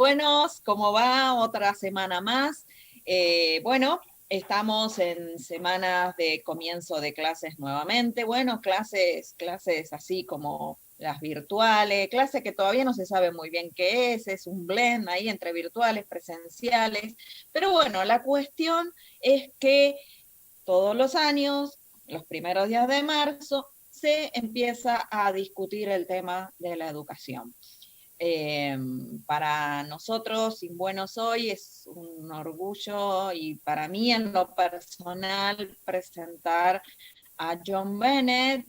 buenos, ¿cómo va? Otra semana más. Bueno, estamos en semanas de comienzo de clases nuevamente. Bueno, clases así como las virtuales, clases que todavía no se sabe muy bien qué es un blend ahí entre virtuales, presenciales. Pero bueno, la cuestión es que todos los años, los primeros días de marzo, se empieza a discutir el tema de la educación. Para nosotros, Sin Buenos Hoy, es un orgullo y para mí en lo personal presentar a John Bennett.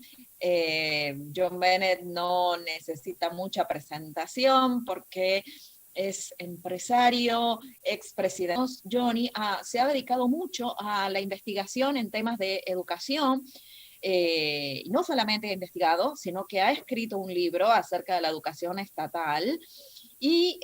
John Bennett no necesita mucha presentación porque es empresario, expresidente. Johnny se ha dedicado mucho a la investigación en temas de educación. No solamente ha investigado, sino que ha escrito un libro acerca de la educación estatal y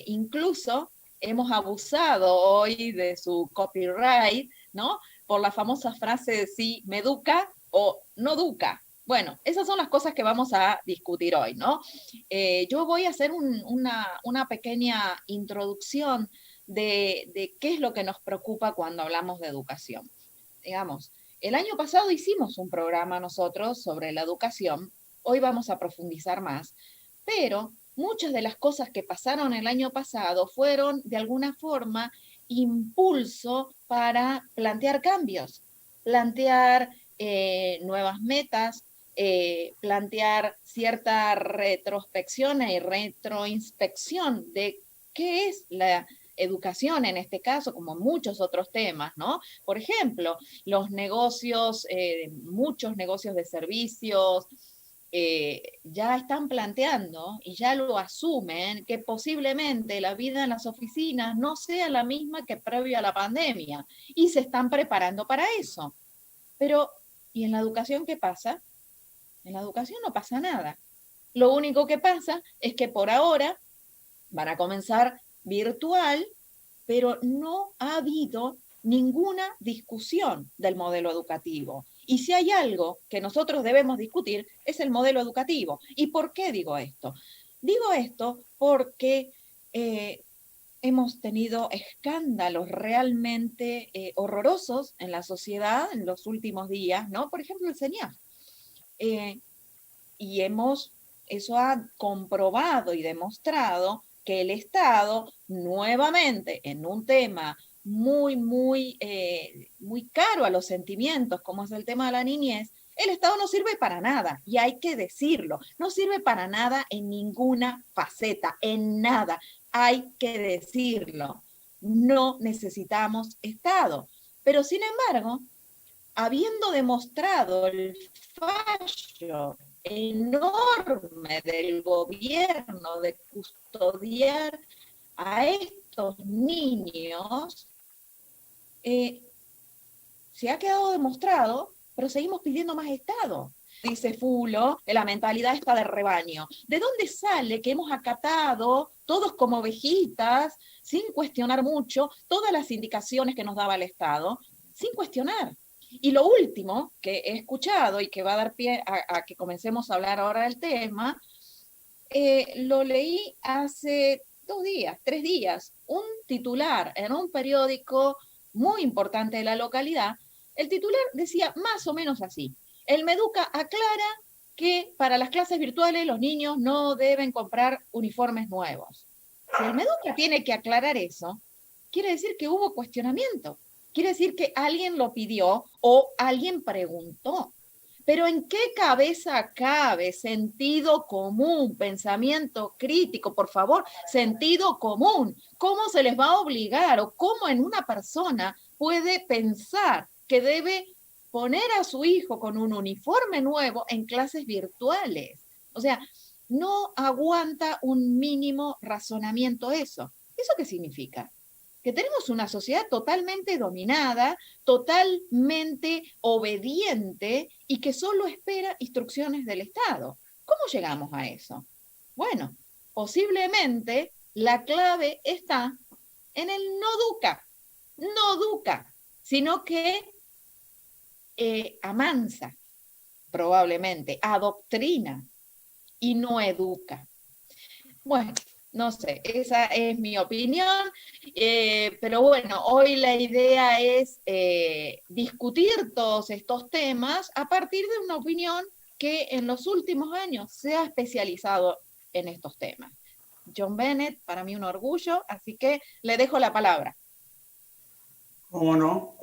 incluso hemos abusado hoy de su copyright, ¿no? Por la famosa frase de si me educa o no educa. Bueno, esas son las cosas que vamos a discutir hoy, ¿no? Yo voy a hacer una pequeña introducción de qué es lo que nos preocupa cuando hablamos de educación. Digamos, el año pasado hicimos un programa nosotros sobre la educación, hoy vamos a profundizar más, pero muchas de las cosas que pasaron el año pasado fueron de alguna forma impulso para plantear cambios, plantear nuevas metas, plantear cierta retrospección y retroinspección de qué es la educación en este caso, como muchos otros temas, ¿no? Por ejemplo, los negocios, muchos negocios de servicios, ya están planteando y ya lo asumen que posiblemente la vida en las oficinas no sea la misma que previo a la pandemia y se están preparando para eso. Pero, ¿y en la educación qué pasa? En la educación no pasa nada. Lo único que pasa es que por ahora van a comenzar virtual, pero no ha habido ninguna discusión del modelo educativo. Y si hay algo que nosotros debemos discutir, es el modelo educativo. ¿Y por qué digo esto? Digo esto porque hemos tenido escándalos realmente horrorosos en la sociedad en los últimos días, ¿no? Por ejemplo, el CENIAF. Eh, y eso ha comprobado y demostrado que el Estado, nuevamente, en un tema muy caro a los sentimientos, como es el tema de la niñez, el Estado no sirve para nada, y hay que decirlo, no sirve para nada en ninguna faceta, en nada, hay que decirlo. No necesitamos Estado. Pero sin embargo, habiendo demostrado el fallo enorme del gobierno de custodiar a estos niños, eh, se ha quedado demostrado, pero seguimos pidiendo más Estado. Dice Fulo, de la mentalidad esta de rebaño. ¿De dónde sale que hemos acatado, todos como ovejitas, sin cuestionar mucho, todas las indicaciones que nos daba el Estado, sin cuestionar? Y lo último que he escuchado y que va a dar pie a que comencemos a hablar ahora del tema, lo leí hace 2 días, 3 días, un titular en un periódico muy importante de la localidad. El titular decía más o menos así: el Meduca aclara que para las clases virtuales los niños no deben comprar uniformes nuevos. Si el Meduca tiene que aclarar eso, quiere decir que hubo cuestionamiento, quiere decir que alguien lo pidió o alguien preguntó. Pero ¿en qué cabeza cabe sentido común, pensamiento crítico, por favor, sentido común? ¿Cómo se les va a obligar o cómo en una persona puede pensar que debe poner a su hijo con un uniforme nuevo en clases virtuales? O sea, no aguanta un mínimo razonamiento eso. ¿Eso qué significa? Que tenemos una sociedad totalmente dominada, totalmente obediente y que solo espera instrucciones del Estado. ¿Cómo llegamos a eso? Bueno, posiblemente la clave está en el no educa, sino que amansa, probablemente, adoctrina y no educa. Bueno, No sé, esa es mi opinión, pero bueno, hoy la idea es discutir todos estos temas a partir de una opinión que en los últimos años se ha especializado en estos temas. John Bennett, para mí un orgullo, así que le dejo la palabra. ¿Cómo no?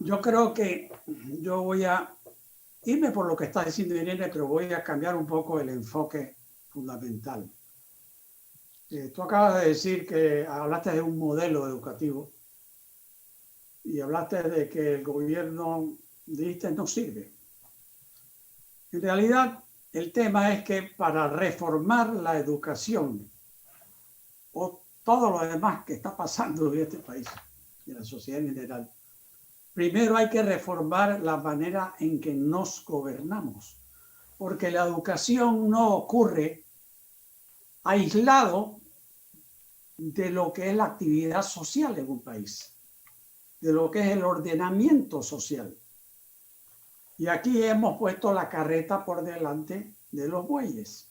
Yo creo que yo voy a irme por lo que está diciendo Irene, pero voy a cambiar un poco el enfoque fundamental. Tú acabas de decir que hablaste de un modelo educativo y hablaste de que el gobierno, dijiste, no sirve. En realidad, el tema es que para reformar la educación o todo lo demás que está pasando en este país y en la sociedad en general, primero hay que reformar la manera en que nos gobernamos, porque la educación no ocurre aislado de lo que es la actividad social en un país, de lo que es el ordenamiento social. Y aquí hemos puesto la carreta por delante de los bueyes.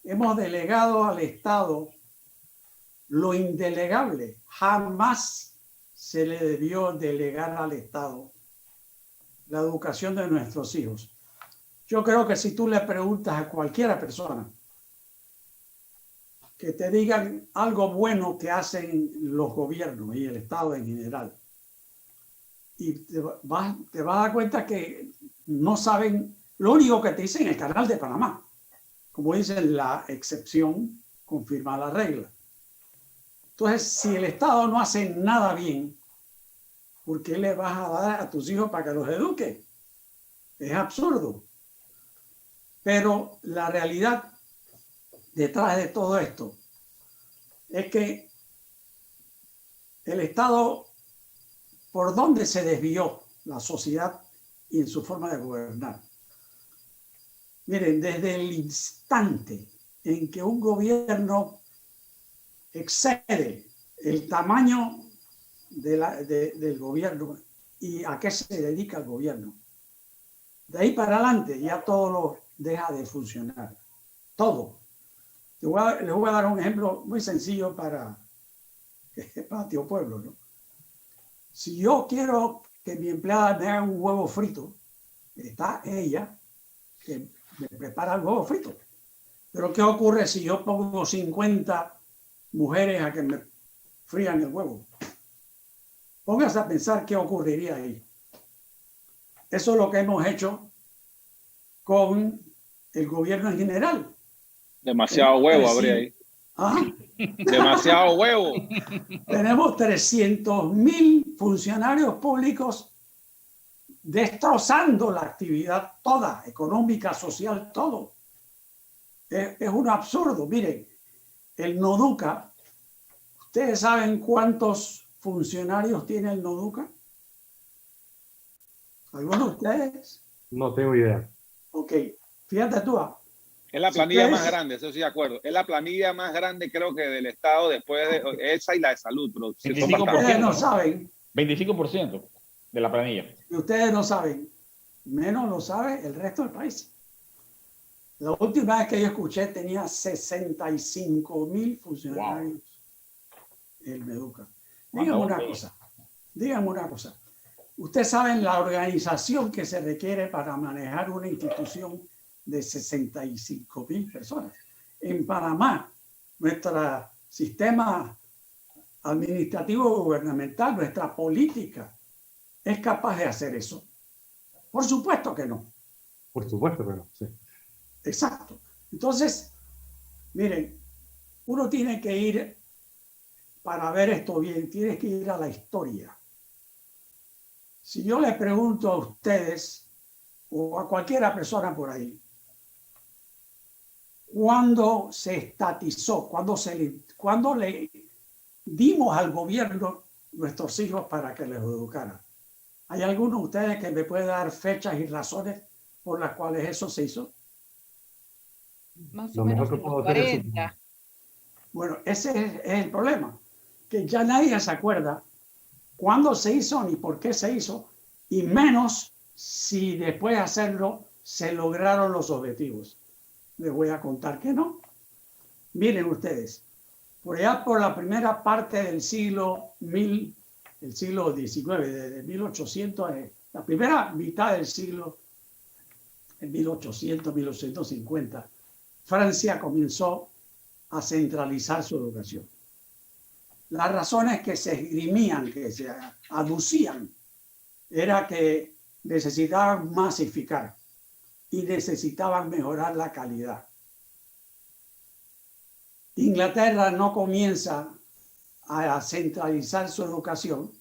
Hemos delegado al Estado lo indelegable. Jamás se le debió delegar al Estado la educación de nuestros hijos. Yo creo que si tú le preguntas a cualquier persona que te digan algo bueno que hacen los gobiernos y el Estado en general, y te vas a dar cuenta que no saben, lo único que te dicen es el Canal de Panamá. Como dicen, la excepción confirma la regla. Entonces, si el Estado no hace nada bien, ¿por qué le vas a dar a tus hijos para que los eduque? Es absurdo. Pero la realidad detrás de todo esto es que el Estado, ¿por dónde se desvió la sociedad y en su forma de gobernar? Miren, desde el instante en que un gobierno excede el tamaño del gobierno y a qué se dedica el gobierno, de ahí para adelante ya todo lo deja de funcionar. Todo. Les voy a dar un ejemplo muy sencillo para Patio Pueblo, ¿no? Si yo quiero que mi empleada me haga un huevo frito, está ella que me prepara el huevo frito. Pero ¿qué ocurre si yo pongo 50 mujeres a que me frían el huevo? Póngase a pensar qué ocurriría ahí. Eso es lo que hemos hecho con el gobierno en general. Demasiado huevo habría ahí. ¿Ah? Demasiado huevo. Tenemos 300.000 funcionarios públicos destrozando la actividad toda, económica, social, todo. Es un absurdo. Miren, el Noduca, ¿ustedes saben cuántos funcionarios tiene el Noduca? ¿Algunos de ustedes? No tengo idea. Ok, fíjate tú. Es la planilla más grande, eso sí de acuerdo. Es la planilla más grande, creo que del Estado, después de esa y la de salud. Pero 25%, ustedes no saben. 25% de la planilla. Y ustedes no saben, menos lo sabe el resto del país. La última vez que yo escuché tenía 65.000 funcionarios el Meduca. Díganme una cosa. Ustedes saben la organización que se requiere para manejar una institución de 65.000 personas. En Panamá, nuestro sistema administrativo gubernamental, nuestra política, ¿es capaz de hacer eso? Por supuesto que no. Por supuesto que no, sí. Exacto. Entonces, miren, uno tiene que ir, para ver esto bien, tiene que ir a la historia. Si yo les pregunto a ustedes o a cualquiera persona por ahí, ¿cuándo se estatizó? ¿Cuándo le dimos al gobierno nuestros hijos para que les educara? ¿Hay alguno de ustedes que me puede dar fechas y razones por las cuales eso se hizo? Más o menos en los 40. Bueno, ese es el problema, que ya nadie se acuerda cuándo se hizo ni por qué se hizo, y menos si después de hacerlo se lograron los objetivos. les voy a contar que no. Miren ustedes, por allá por la primera parte del siglo el siglo XIX, desde 1800, la primera mitad del siglo, en 1800, 1850, Francia comenzó a centralizar su educación. Las razones que se esgrimían, que se aducían, era que necesitaban masificar y necesitaban mejorar la calidad. Inglaterra no comienza a centralizar su educación,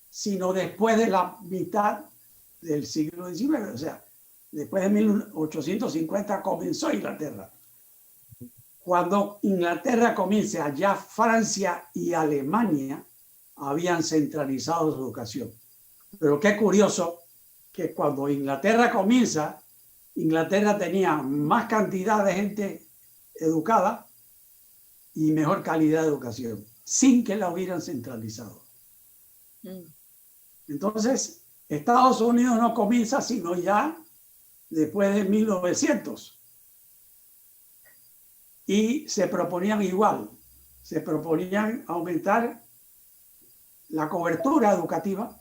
sino después de la mitad del siglo XIX, o sea, después de 1850 comenzó Inglaterra. Cuando Inglaterra comienza, ya Francia y Alemania habían centralizado su educación. Pero qué curioso que cuando Inglaterra comienza, Inglaterra tenía más cantidad de gente educada y mejor calidad de educación, sin que la hubieran centralizado. Entonces, Estados Unidos no comienza sino ya después de 1900. Y se proponían igual, se proponían aumentar la cobertura educativa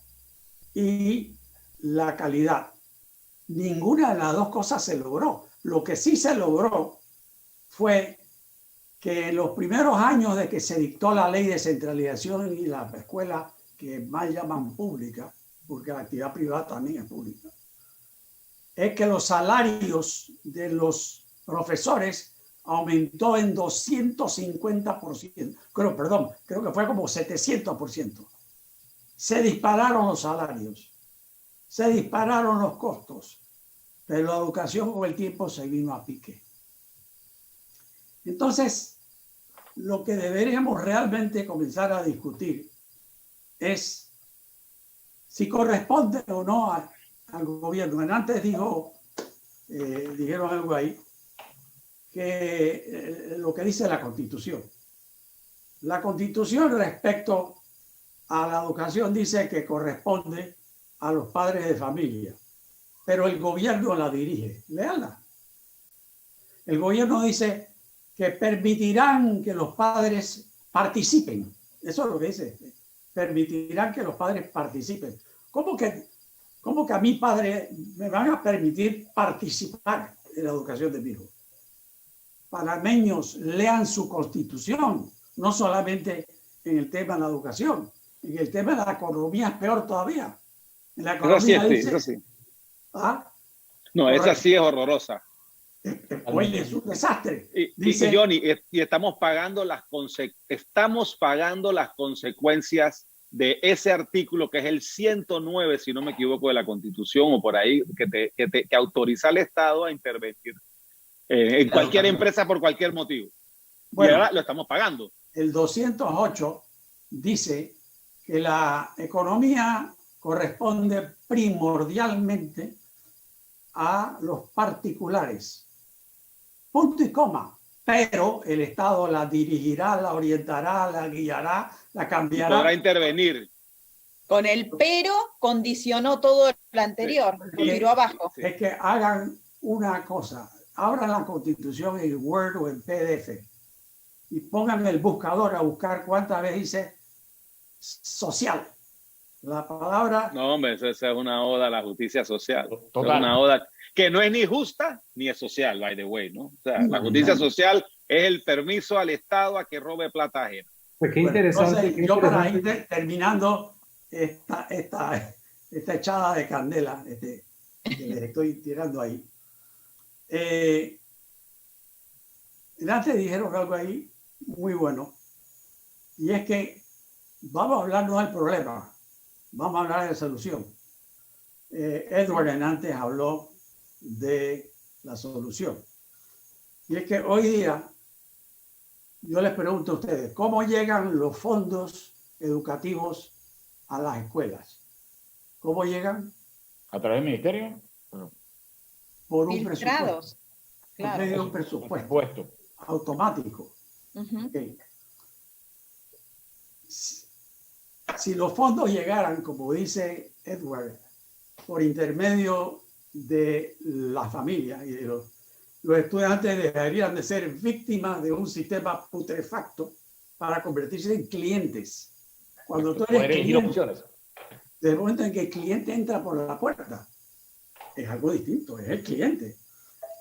y la calidad. Ninguna de las dos cosas se logró. Lo que sí se logró fue que en los primeros años de que se dictó la ley de centralización y la escuela que más llaman pública, porque la actividad privada también es pública, es que los salarios de los profesores aumentó en 250%. Creo que fue como 700%. Se dispararon los salarios, se dispararon los costos, pero la educación con el tiempo se vino a pique. Entonces, lo que deberíamos realmente comenzar a discutir es si corresponde o no al gobierno. Antes dijeron algo ahí, que lo que dice la Constitución. La Constitución respecto a la educación dice que corresponde a los padres de familia, pero el gobierno la dirige. Léala. El gobierno dice que permitirán que los padres participen. Eso es lo que dice. Permitirán que los padres participen. ¿Cómo que a mi padre me van a permitir participar en la educación de mi hijo? Panameños, lean su Constitución, no solamente en el tema de la educación, en el tema de la economía es peor todavía. En la economía eso sí. ¿Ah? No, esa sí es horrorosa. Oye, es un desastre. Dice Johnny, y estamos pagando las consecuencias de ese artículo que es el 109, si no me equivoco, de la Constitución o por ahí, que autoriza al Estado a intervenir en cualquier empresa por cualquier motivo. Bueno, y ahora lo estamos pagando. El 208 dice que la economía corresponde primordialmente a los particulares. Punto y coma. Pero el Estado la dirigirá, la orientará, la guiará, la cambiará. Podrá intervenir. Con el pero condicionó todo lo anterior, lo tiró abajo. Es que hagan una cosa, abran la Constitución en Word o en PDF y pongan el buscador a buscar cuántas veces dice social. La palabra... No, hombre, esa es una oda a la justicia social. Total. Es una oda que no es ni justa ni es social, by the way, ¿no? O sea, la justicia social es el permiso al Estado a que robe plata ajena. Pues qué interesante. Entonces, yo para ir terminando esta echada de candela que les estoy tirando ahí. Antes dijeron algo ahí muy bueno, y es que vamos a hablar no del problema, vamos a hablar de la solución. Edward antes habló de la solución. Y es que hoy día, yo les pregunto a ustedes, ¿cómo llegan los fondos educativos a las escuelas? ¿Cómo llegan? ¿A través del ministerio? Por un Filtrados. presupuesto. Por medio de un presupuesto automático. Okay. Si los fondos llegaran, como dice Edward, por intermedio de la familia y de los estudiantes deberían de ser víctimas de un sistema putrefacto para convertirse en clientes. Cuando tú eres Poder elegir cliente, opciones. desde el momento en que el cliente entra por la puerta, es algo distinto, es el cliente.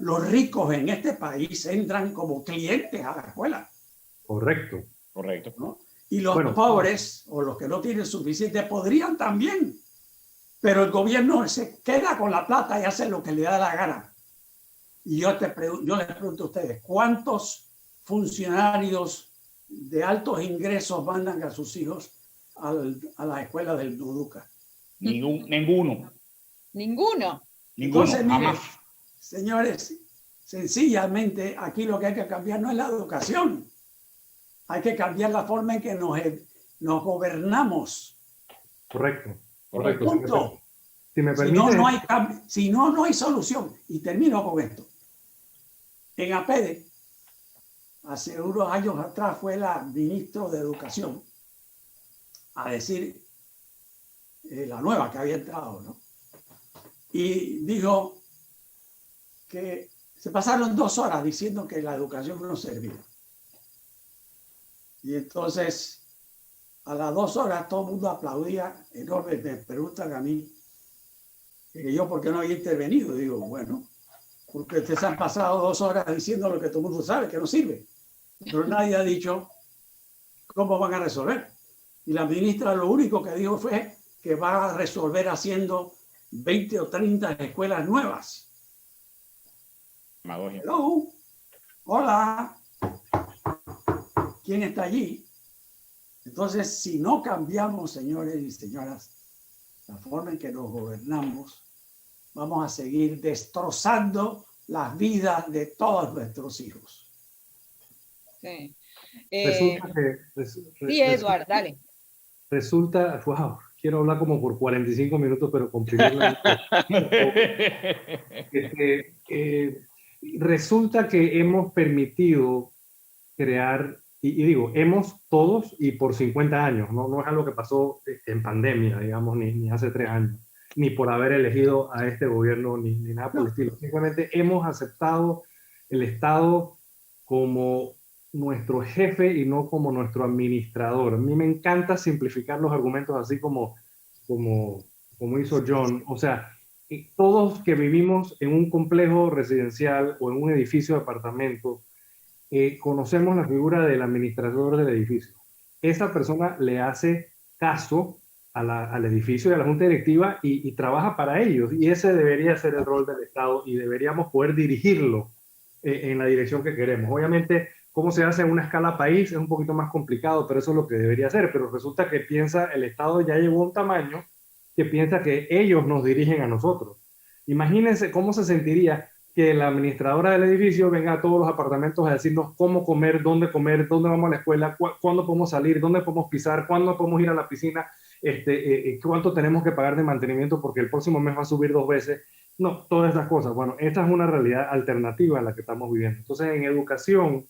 Los ricos en este país entran como clientes a la escuela, Correcto. Correcto. ¿no? Y los Bueno, pobres o los que no tienen suficiente podrían también, pero el gobierno se queda con la plata y hace lo que le da la gana. Y yo les pregunto a ustedes, ¿cuántos funcionarios de altos ingresos mandan a sus hijos a la escuela del Duduca? Ninguno. Ninguno. Entonces, mire, Jamás. señores, sencillamente aquí lo que hay que cambiar no es la educación. Hay que cambiar la forma en que nos gobernamos. Correcto. Correcto. Punto. Si me Si permite, no, no hay cambio. Si no, no hay solución. Y termino con esto. En APEDE, hace unos años atrás, fue la ministra de Educación a decir, la nueva que había entrado, ¿no? Y dijo que se pasaron 2 horas diciendo que la educación no servía. Y entonces, a las 2 horas, todo el mundo aplaudía enorme. Me preguntan a mí, que yo por qué no había intervenido. Digo, bueno, porque ustedes han pasado 2 horas diciendo lo que todo el mundo sabe, que no sirve. Pero nadie ha dicho cómo van a resolver. Y la ministra lo único que dijo fue que va a resolver haciendo 20 o 30 escuelas nuevas. Demagogia. Hello. Hola. ¿Quién está allí? Entonces, si no cambiamos, señores y señoras, la forma en que nos gobernamos, vamos a seguir destrozando las vidas de todos nuestros hijos. Sí. resulta que... Sí, Edward, dale. Resulta, wow, quiero hablar como por 45 minutos, pero comprimirla. Resulta que hemos permitido crear, y digo, hemos todos y por 50 años, no es algo que pasó en pandemia, digamos, ni hace 3 años, ni por haber elegido a este gobierno, ni nada por el estilo. Simplemente hemos aceptado el Estado como nuestro jefe y no como nuestro administrador. A mí me encanta simplificar los argumentos así como hizo John. O sea, todos que vivimos en un complejo residencial o en un edificio de apartamentos, conocemos la figura del administrador del edificio. Esa persona le hace caso al edificio y a la junta directiva y trabaja para ellos. Y ese debería ser el rol del Estado y deberíamos poder dirigirlo en la dirección que queremos. Obviamente, cómo se hace en una escala país es un poquito más complicado, pero eso es lo que debería hacer. Pero resulta que el Estado ya llegó a un tamaño que piensa que ellos nos dirigen a nosotros. Imagínense cómo se sentiría que la administradora del edificio venga a todos los apartamentos a decirnos cómo comer, dónde vamos a la escuela, cuándo podemos salir, dónde podemos pisar, cuándo podemos ir a la piscina, cuánto tenemos que pagar de mantenimiento porque el próximo mes va a subir 2 veces. No, todas esas cosas. Bueno, esta es una realidad alternativa en la que estamos viviendo. Entonces, en educación,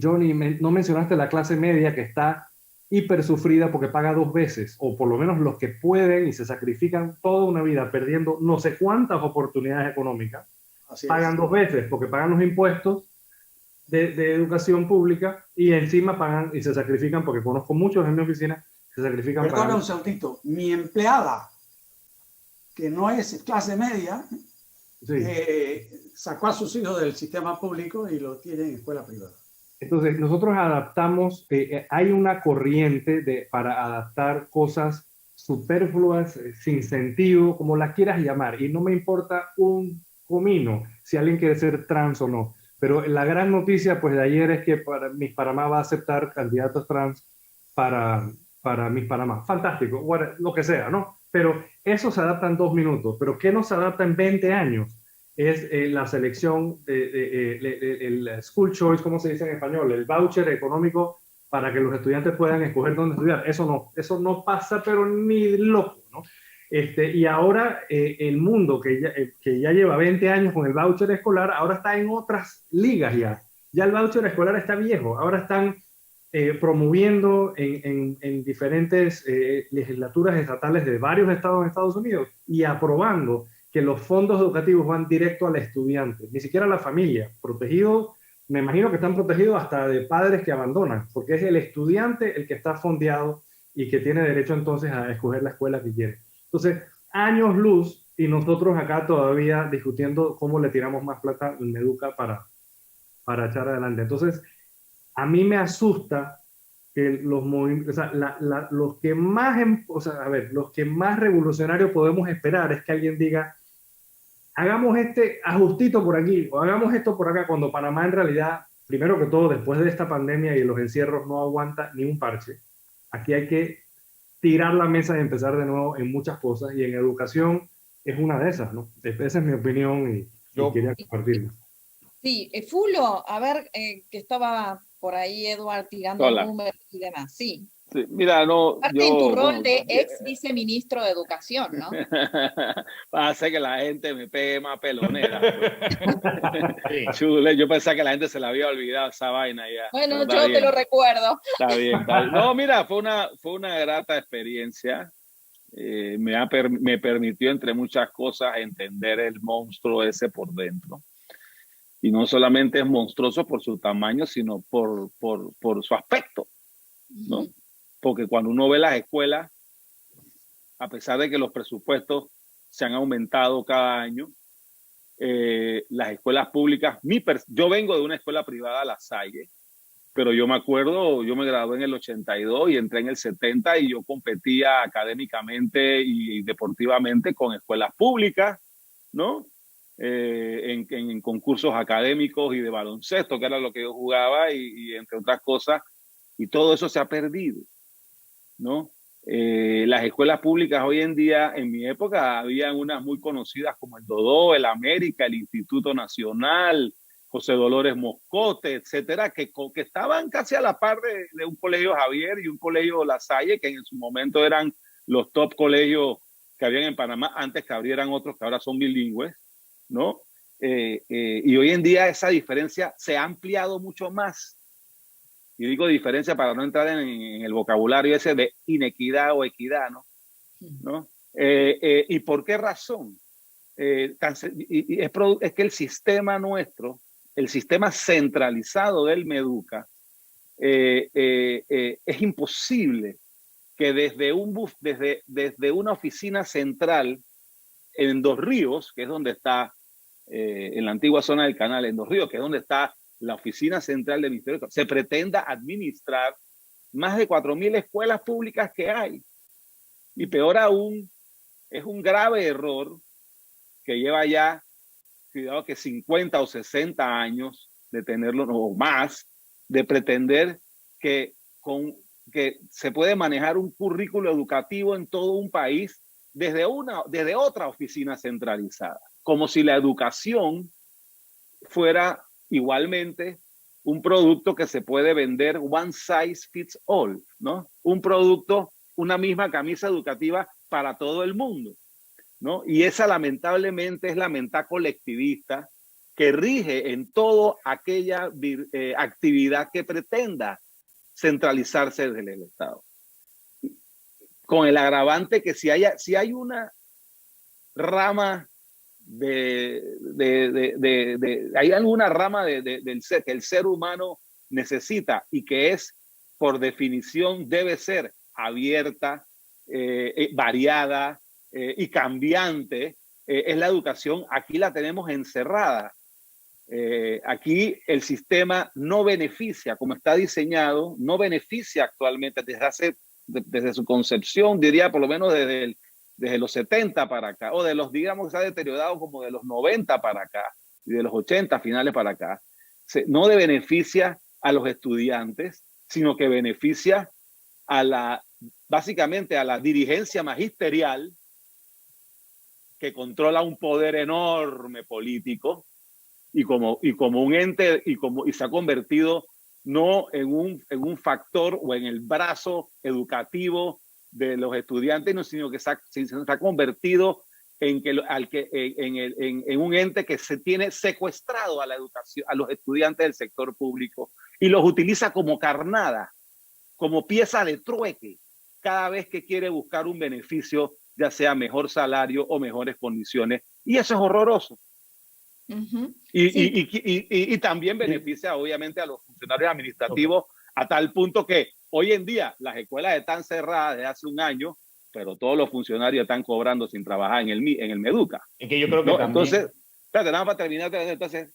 Johnny, no mencionaste la clase media que está hiper sufrida porque paga 2 veces, o por lo menos los que pueden y se sacrifican toda una vida perdiendo no sé cuántas oportunidades económicas, pagan 2 veces porque pagan los impuestos de educación pública y encima pagan y se sacrifican, porque conozco muchos en mi oficina, se sacrifican. Perdona un segundito, mi empleada, que no es clase media, sí, sacó a sus hijos del sistema público y lo tiene en escuela privada. Entonces, nosotros adaptamos, hay una corriente para adaptar cosas superfluas, sin sentido, como la quieras llamar, y no me importa un comino si alguien quiere ser trans o no. Pero la gran noticia pues, de ayer es que Miss Panamá va a aceptar candidatos trans para Miss Panamá. Fantástico, bueno, lo que sea, ¿no? Pero eso se adapta en 2 minutos. ¿Pero qué no se adapta en 20 años? Es la selección, el school choice, ¿cómo se dice en español? El voucher económico para que los estudiantes puedan escoger dónde estudiar. Eso no pasa, pero ni loco, ¿no? Y ahora el mundo que ya lleva 20 años con el voucher escolar, ahora está en otras ligas ya. Ya el voucher escolar está viejo. Ahora están promoviendo en diferentes legislaturas estatales de varios estados de Estados Unidos y aprobando que los fondos educativos van directo al estudiante, ni siquiera a la familia, protegido, me imagino que están protegidos hasta de padres que abandonan, porque es el estudiante el que está fondeado y que tiene derecho entonces a escoger la escuela que quiere. Entonces, años luz y nosotros acá todavía discutiendo cómo le tiramos más plata al Meduca para echar adelante. Entonces, a mí me asusta que los movimientos, o sea, los que más, o sea, a ver, los que más revolucionarios podemos esperar es que alguien diga, hagamos este ajustito por aquí o hagamos esto por acá, cuando Panamá en realidad, primero que todo, después de esta pandemia y los encierros, no aguanta ni un parche. Aquí hay que tirar la mesa y empezar de nuevo en muchas cosas, y en educación es una de esas, ¿no? Esa es mi opinión y quería compartirla. Sí, Fulo, a ver, que estaba por ahí Eduard tirando números y demás, sí. Sí, mira, no, aparte en tu rol de ex viceministro de Educación, ¿no? Hace que la gente me pegue más pelonera. Pues. Chule, yo pensaba que la gente se la había olvidado esa vaina ya. Bueno, yo te lo recuerdo. Está bien, está bien. No, mira, fue una grata experiencia. Me permitió, entre muchas cosas, entender el monstruo ese por dentro. Y no solamente es monstruoso por su tamaño, sino por su aspecto, ¿no? Porque cuando uno ve las escuelas, a pesar de que los presupuestos se han aumentado cada año, las escuelas públicas, yo vengo de una escuela privada, La Salle, pero yo me acuerdo, yo me gradué en el 82 y entré en el 70 y yo competía académicamente y deportivamente con escuelas públicas, ¿no? En concursos académicos y de baloncesto, que era lo que yo jugaba, y entre otras cosas, y todo eso se ha perdido, ¿no? Las escuelas públicas hoy en día, en mi época, había unas muy conocidas como el Dodó, el América, el Instituto Nacional, José Dolores Moscote, etcétera, que estaban casi a la par de un colegio Javier y un colegio La Salle, que en su momento eran los top colegios que habían en Panamá, antes que abrieran otros que ahora son bilingües, ¿no? Y hoy en día esa diferencia se ha ampliado mucho más. Y digo diferencia para no entrar en el vocabulario ese de inequidad o equidad, ¿no? ¿Y por qué razón? Es que el sistema nuestro, el sistema centralizado del Meduca, es imposible que desde una oficina central en Dos Ríos, que es donde está, en la antigua zona del canal, en Dos Ríos, que es donde está la oficina central del Ministerio, se pretenda administrar más de 4.000 escuelas públicas que hay. Y peor aún, es un grave error que lleva ya, cuidado, que 50 o 60 años de tenerlo, o más, de pretender que se puede manejar un currículo educativo en todo un país desde otra oficina centralizada, como si la educación fuera igualmente un producto que se puede vender one size fits all, ¿no? Un producto, una misma camisa educativa para todo el mundo, ¿no? Y esa lamentablemente es la mentalidad colectivista que rige en toda aquella actividad que pretenda centralizarse desde el Estado. Con el agravante que si hay una rama hay alguna rama del ser que el ser humano necesita y que es, por definición, debe ser abierta, variada y cambiante, es la educación. Aquí la tenemos encerrada. Aquí el sistema no beneficia, como está diseñado, no beneficia actualmente desde su concepción, diría por lo menos desde los 70 para acá, o digamos, se ha deteriorado como de los 90 para acá, y de los 80 finales para acá. No beneficia a los estudiantes, sino que beneficia básicamente a la dirigencia magisterial que controla un poder enorme político y como un ente, y se ha convertido no en un factor o en el brazo educativo de los estudiantes, no, sino que se ha convertido en un ente que se tiene secuestrado a la educación, a los estudiantes del sector público, y los utiliza como carnada, como pieza de trueque, cada vez que quiere buscar un beneficio, ya sea mejor salario o mejores condiciones. Y eso es horroroso. Ujú. Y, Sí. y también beneficia obviamente a los funcionarios administrativos a tal punto que hoy en día las escuelas están cerradas desde hace un año, pero todos los funcionarios están cobrando sin trabajar en el Meduca. Es que yo creo que ¿No? también... Entonces, espérate, nada para terminar. Entonces,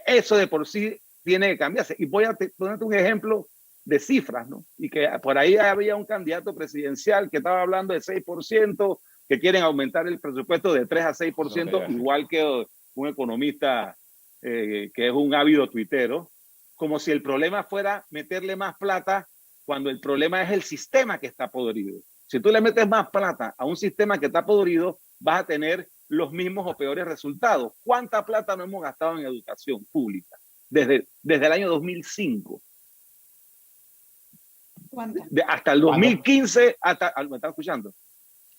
eso de por sí tiene que cambiarse. Y voy a ponerte un ejemplo de cifras, ¿no? Y que por ahí había un candidato presidencial que estaba hablando de 6%, que quieren aumentar el presupuesto de 3 a 6%, Okay. igual que un economista que es un ávido tuitero, como si el problema fuera meterle más plata cuando el problema es el sistema que está podrido. Si tú le metes más plata a un sistema que está podrido, vas a tener los mismos o peores resultados. ¿Cuánta plata no hemos gastado en educación pública desde el año 2005? ¿Cuánto? Hasta el 2015, ¿me están escuchando?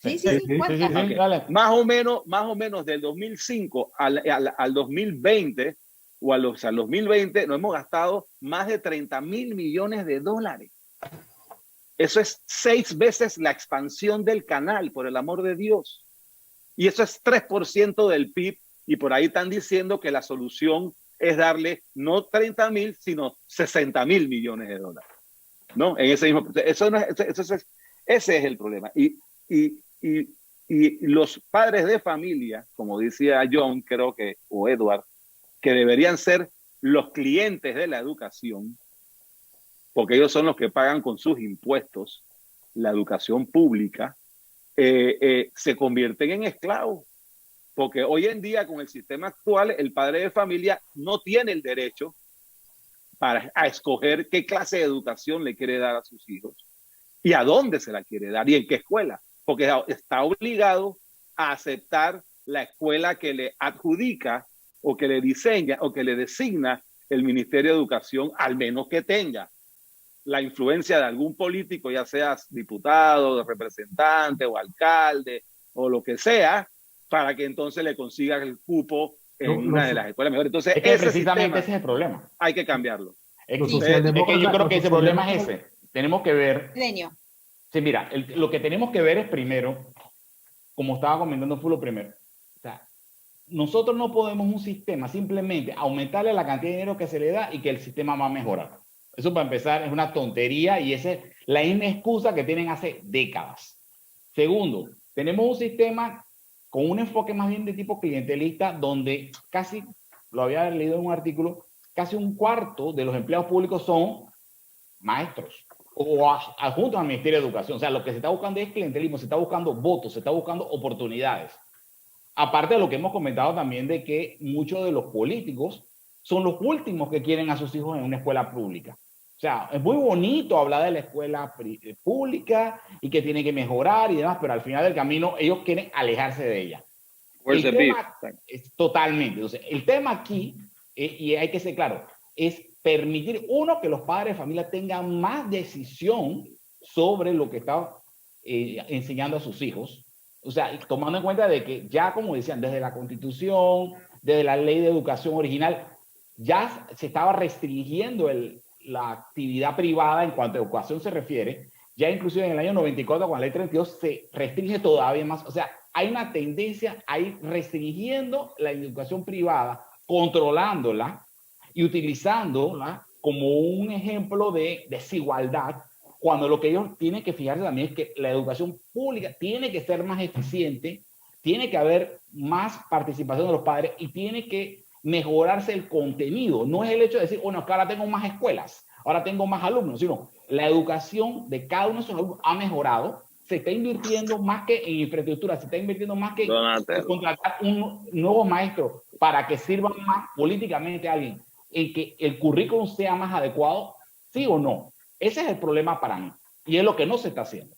Sí, sí, sí. ¿Cuánto? Okay. Dale. Más o menos del 2005 al 2020 o al 2020 nos hemos gastado más de 30.000 millones de dólares. Eso es 6 veces la expansión del canal, por el amor de Dios. Y eso es 3% del PIB. Y por ahí están diciendo que la solución es darle no 30.000, sino 60.000 millones de dólares. ¿No? En ese mismo, ese es el problema. Y los padres de familia, como decía John, creo que, o Edward, que deberían ser los clientes de la educación, porque ellos son los que pagan con sus impuestos la educación pública, se convierten en esclavos. Porque hoy en día, con el sistema actual, el padre de familia no tiene el derecho a escoger qué clase de educación le quiere dar a sus hijos y a dónde se la quiere dar y en qué escuela, porque está obligado a aceptar la escuela que le adjudica o que le diseña o que le designa el Ministerio de Educación, al menos que tenga la influencia de algún político, ya seas diputado, representante o alcalde o lo que sea, para que entonces le consiga el cupo en una de las escuelas mejores. Entonces, es que precisamente ese es el problema. Hay que cambiarlo. Es que yo creo que ese problema es ese. Tenemos que ver... Sí, mira, lo que tenemos que ver es primero, como estaba comentando, fue lo primero. O sea, nosotros no podemos un sistema simplemente aumentarle la cantidad de dinero que se le da y que el sistema va a mejorar. Eso, para empezar, es una tontería y esa es la misma excusa que tienen hace décadas. Segundo, tenemos un sistema con un enfoque más bien de tipo clientelista, donde casi, lo había leído en un artículo, casi un cuarto de los empleados públicos son maestros o adjuntos al Ministerio de Educación. O sea, lo que se está buscando es clientelismo, se está buscando votos, se está buscando oportunidades. Aparte de lo que hemos comentado también de que muchos de los políticos son los últimos que quieren a sus hijos en una escuela pública. O sea, es muy bonito hablar de la escuela pública y que tiene que mejorar y demás, pero al final del camino ellos quieren alejarse de ella. Totalmente. Entonces, el tema aquí, y hay que ser claro, es permitir, uno, que los padres de familia tengan más decisión sobre lo que está enseñando a sus hijos. O sea, tomando en cuenta de que ya, como decían, desde la Constitución, desde la Ley de Educación original, ya se estaba restringiendo la actividad privada en cuanto a educación se refiere. Ya inclusive en el año 94, con la Ley 32, se restringe todavía más. O sea, hay una tendencia a ir restringiendo la educación privada, controlándola y utilizándola como un ejemplo de desigualdad, cuando lo que ellos tienen que fijarse también es que la educación pública tiene que ser más eficiente, tiene que haber más participación de los padres y tiene que mejorarse el contenido. No es el hecho de decir, bueno, que ahora tengo más escuelas, ahora tengo más alumnos, sino la educación de cada uno de esos alumnos ha mejorado, se está invirtiendo más que en infraestructura, se está invirtiendo más que en contratar un nuevo maestro para que sirva más políticamente a alguien, en que el currículum sea más adecuado, sí o no. Ese es el problema para mí, y es lo que no se está haciendo.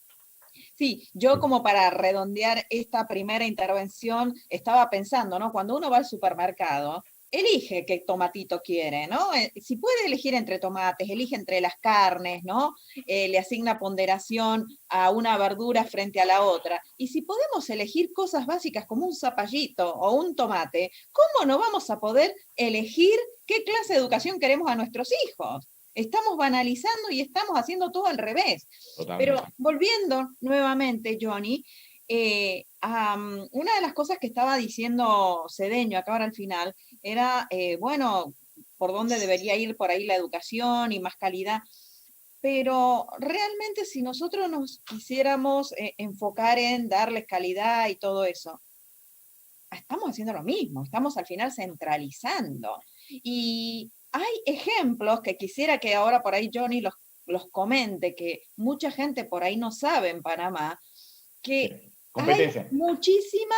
Sí, yo como para redondear esta primera intervención, estaba pensando, ¿no? Cuando uno va al supermercado, elige qué tomatito quiere, ¿no? Si puede elegir entre tomates, elige entre las carnes, ¿no? Le asigna ponderación a una verdura frente a la otra. Y si podemos elegir cosas básicas como un zapallito o un tomate, ¿cómo no vamos a poder elegir qué clase de educación queremos a nuestros hijos? Estamos banalizando y estamos haciendo todo al revés. Totalmente. Pero volviendo nuevamente, Johnny, una de las cosas que estaba diciendo Cedeño acá ahora al final era, bueno, por dónde debería ir por ahí la educación y más calidad. Pero realmente si nosotros nos quisiéramos enfocar en darles calidad y todo eso, estamos haciendo lo mismo, estamos al final centralizando. Y hay ejemplos que quisiera que ahora por ahí Johnny los comente, que mucha gente por ahí no sabe en Panamá, que hay muchísimas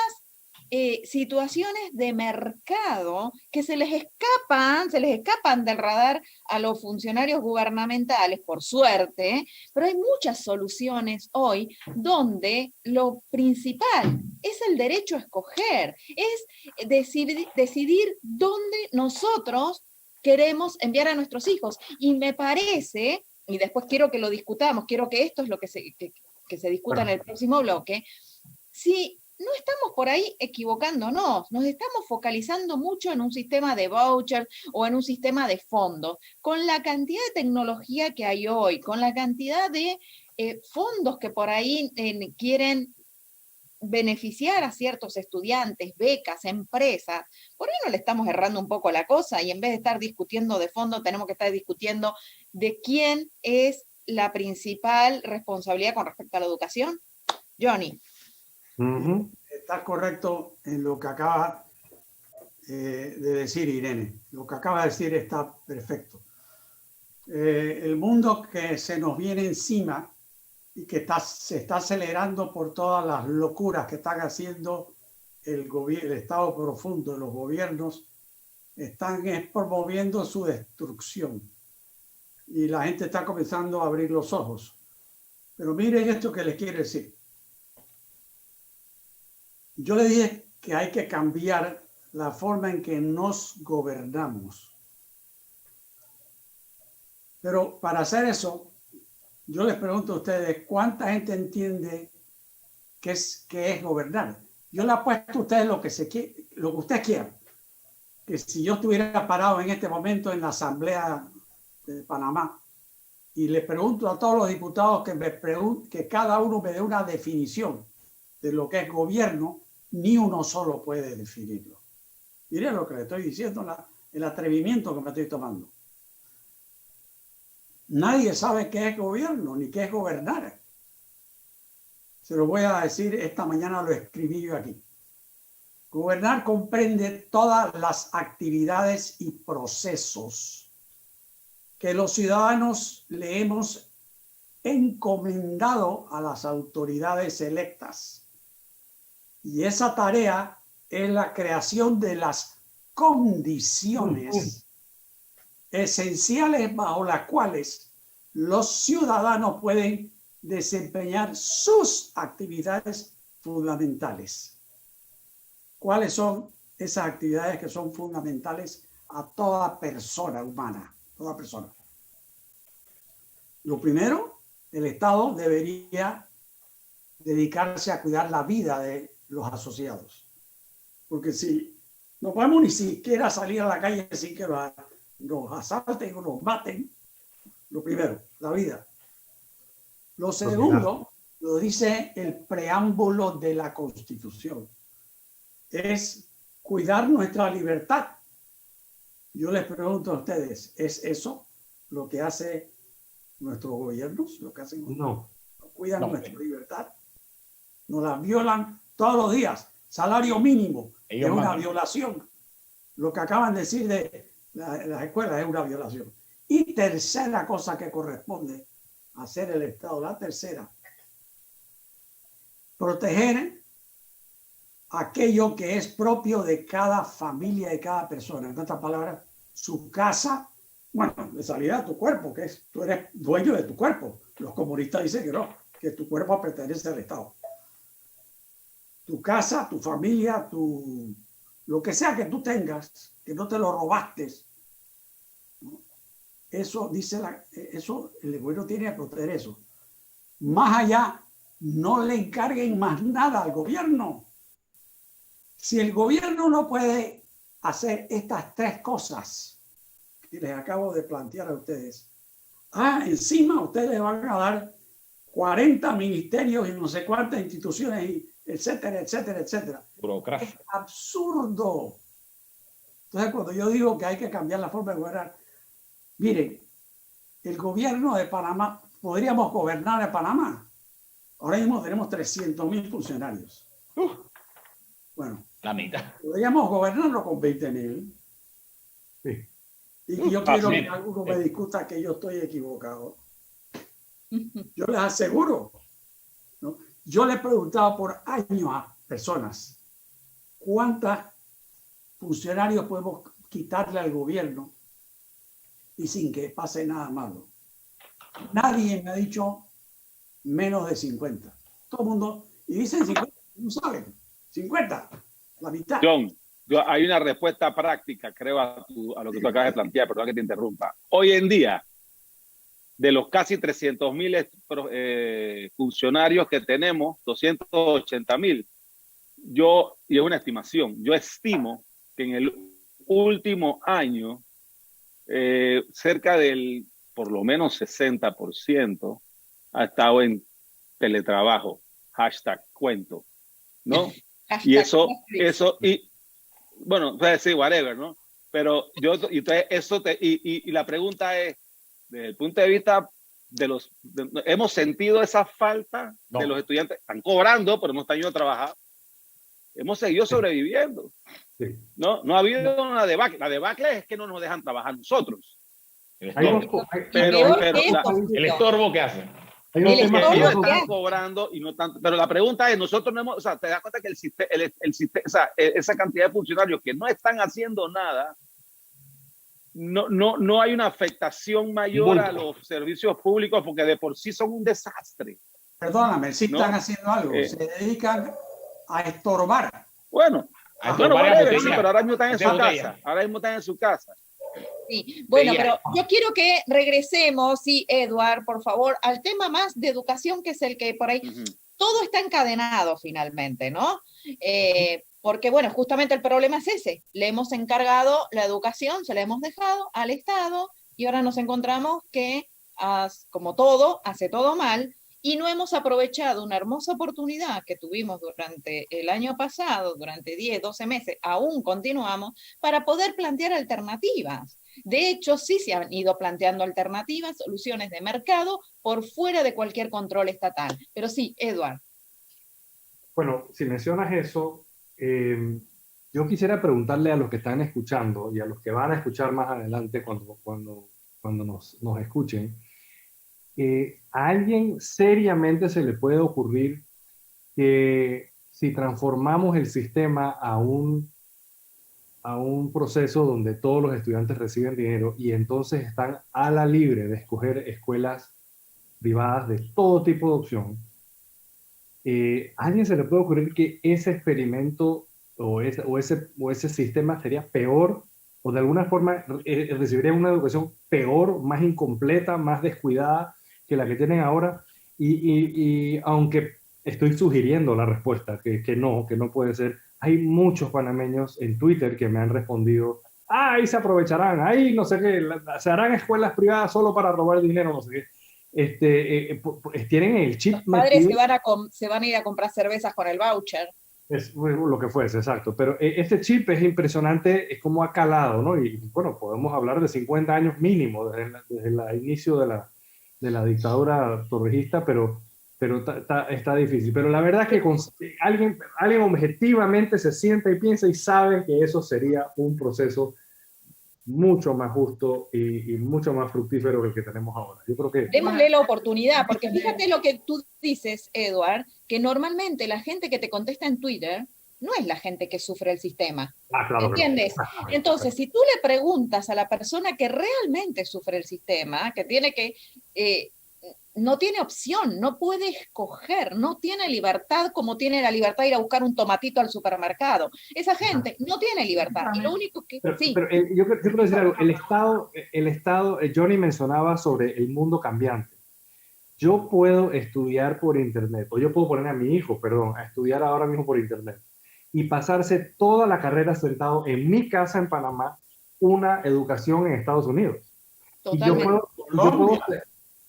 situaciones de mercado que se les escapan del radar a los funcionarios gubernamentales, por suerte, pero hay muchas soluciones hoy donde lo principal es el derecho a escoger, es decidir dónde nosotros queremos enviar a nuestros hijos. Y me parece, y después quiero que lo discutamos, quiero que esto es lo que se discuta en el próximo bloque, si no estamos por ahí equivocándonos, nos estamos focalizando mucho en un sistema de vouchers o en un sistema de fondos. Con la cantidad de tecnología que hay hoy, con la cantidad de fondos que por ahí quieren beneficiar a ciertos estudiantes, becas, empresas, por ahí no le estamos errando un poco la cosa y en vez de estar discutiendo de fondo, tenemos que estar discutiendo de quién es la principal responsabilidad con respecto a la educación. Johnny. Está correcto en lo que acaba de decir Irene. Lo que acaba de decir está perfecto. El mundo que se nos viene encima y que se está acelerando por todas las locuras que están haciendo el Estado profundo, los gobiernos, están promoviendo su destrucción. Y la gente está comenzando a abrir los ojos. Pero miren esto que les quiero decir. Yo le dije que hay que cambiar la forma en que nos gobernamos. Pero para hacer eso, yo les pregunto a ustedes, ¿cuánta gente entiende qué es gobernar? Yo le apuesto a ustedes lo que ustedes quieran. Que si yo estuviera parado en este momento en la Asamblea de Panamá y le pregunto a todos los diputados que cada uno me dé una definición de lo que es gobierno, ni uno solo puede definirlo. Miren lo que le estoy diciendo, el atrevimiento que me estoy tomando. Nadie sabe qué es gobierno, ni qué es gobernar. Se lo voy a decir, esta mañana lo escribí yo aquí. Gobernar comprende todas las actividades y procesos que los ciudadanos le hemos encomendado a las autoridades electas. Y esa tarea es la creación de las condiciones esenciales bajo las cuales los ciudadanos pueden desempeñar sus actividades fundamentales. ¿Cuáles son esas actividades que son fundamentales a toda persona humana? Toda persona. Lo primero, el Estado debería dedicarse a cuidar la vida de los asociados. Porque si no podemos ni siquiera salir a la calle sin que nos asalten o nos maten, lo primero, la vida. Lo segundo, lo dice el preámbulo de la Constitución, es cuidar nuestra libertad. Yo les pregunto a ustedes, ¿es eso lo que hace nuestros gobiernos? ¿Lo que hacen? No. ¿Cuidan nuestra libertad? Nos la violan todos los días. Salario mínimo es una violación. Lo que acaban de decir de las escuelas es una violación. Y tercera cosa que corresponde hacer el Estado, la tercera, proteger aquello que es propio de cada familia, de cada persona. En otras palabras, su casa, bueno, de salida a tu cuerpo, que es, tú eres dueño de tu cuerpo. Los comunistas dicen que no, que tu cuerpo pertenece al Estado. Tu casa, tu familia, lo que sea que tú tengas, que no te lo robaste. Eso dice eso el gobierno tiene que proteger eso. Más allá, no le encarguen más nada al gobierno. Si el gobierno no puede hacer estas tres cosas que les acabo de plantear a ustedes, encima ustedes les van a dar 40 ministerios y no sé cuántas instituciones etcétera, etcétera, etcétera. Burocracia. Es absurdo. Entonces, cuando yo digo que hay que cambiar la forma de gobernar, miren, el gobierno de Panamá, podríamos gobernar en Panamá. Ahora mismo tenemos 300.000 funcionarios. Bueno, La mitad. podríamos gobernarlo con 20.000. Sí. Y yo quiero sí. que alguno me discuta que yo estoy equivocado. Yo les aseguro, ¿no? Yo le he preguntado por años a personas cuántos funcionarios podemos quitarle al gobierno y sin que pase nada malo. Nadie me ha dicho menos de 50. Todo el mundo, y dicen 50, no saben, 50, la mitad. John, hay una respuesta práctica, creo, a lo que tú acabas de plantear, perdón que te interrumpa. Hoy en día, de los casi 300.000 funcionarios que tenemos, 280.000, y es una estimación, yo estimo que en el último año, cerca del, por lo menos 60%, ha estado en teletrabajo, #cuento, ¿no? Y bueno, puede ser whatever, ¿no? Pero y la pregunta es, desde el punto de vista hemos sentido esa falta de los estudiantes, están cobrando, pero no están yendo a trabajar. Hemos seguido sobreviviendo. Sí. No ha habido una debacle. La debacle es que no nos dejan trabajar nosotros. El Hay estorbo. unos- hay- El estorbo que hace. hay unos El temas estorbo Ellos que están ¿qué? cobrando y no tanto. Pero la pregunta es, nosotros no hemos, o sea, te das cuenta que el sistema, o sea, esa cantidad de funcionarios que no están haciendo nada, no hay una afectación mayor a los servicios públicos porque de por sí son un desastre. Perdóname, si ¿no? están haciendo algo, se dedican a estorbar. Bueno, A bueno, estorbar whatever, la sí, botella. pero ahora mismo están en su De botella. casa. Ahora mismo están en su casa. Sí. Bueno, Veía. pero yo quiero que regresemos, sí, Edward, por favor, al tema más de educación, que es el que por ahí Ujú. todo está encadenado finalmente, ¿no? Porque, bueno, justamente el problema es ese. Le hemos encargado la educación, se la hemos dejado al Estado y ahora nos encontramos que, como todo, hace todo mal y no hemos aprovechado una hermosa oportunidad que tuvimos durante el año pasado, durante 10, 12 meses, aún continuamos, para poder plantear alternativas. De hecho, sí se han ido planteando alternativas, soluciones de mercado por fuera de cualquier control estatal. Pero sí, Edward. Bueno, si mencionas eso, yo quisiera preguntarle a los que están escuchando y a los que van a escuchar más adelante cuando nos escuchen, ¿a alguien seriamente se le puede ocurrir que si transformamos el sistema a un proceso donde todos los estudiantes reciben dinero y entonces están a la libre de escoger escuelas privadas de todo tipo de opción, ¿a alguien se le puede ocurrir que ese experimento o ese sistema sería peor o de alguna forma recibiría una educación peor, más incompleta, más descuidada que la que tienen ahora? Y aunque estoy sugiriendo la respuesta, que no puede ser, hay muchos panameños en Twitter que me han respondido, ahí se aprovecharán, ahí no sé qué, se harán escuelas privadas solo para robar dinero, no sé qué. Tienen el chip Los padres metido. se van a ir a comprar cervezas con el voucher. Es lo que fuese, exacto. Pero este chip es impresionante, es como ha calado, ¿no? Y bueno, podemos hablar de 50 años mínimo desde el inicio de la dictadura torrijista, pero está difícil. Pero la verdad es que alguien objetivamente se sienta y piensa y sabe que eso sería un proceso mucho más justo y mucho más fructífero que el que tenemos ahora. Yo creo que... Démosle la oportunidad, porque fíjate lo que tú dices, Edward, que normalmente la gente que te contesta en Twitter no es la gente que sufre el sistema. claro, ¿Entiendes? claro. Entonces, si tú le preguntas a la persona que realmente sufre el sistema, que tiene que... no tiene opción, no puede escoger, no tiene libertad como tiene la libertad de ir a buscar un tomatito al supermercado. Esa gente no tiene libertad. Y lo único que... Pero sí. yo quiero decir algo. El Estado, Johnny mencionaba sobre el mundo cambiante. Yo puedo estudiar por internet, o yo puedo poner a mi hijo, perdón, a estudiar ahora mismo por internet, y pasarse toda la carrera sentado en mi casa en Panamá, una educación en Estados Unidos. Totalmente.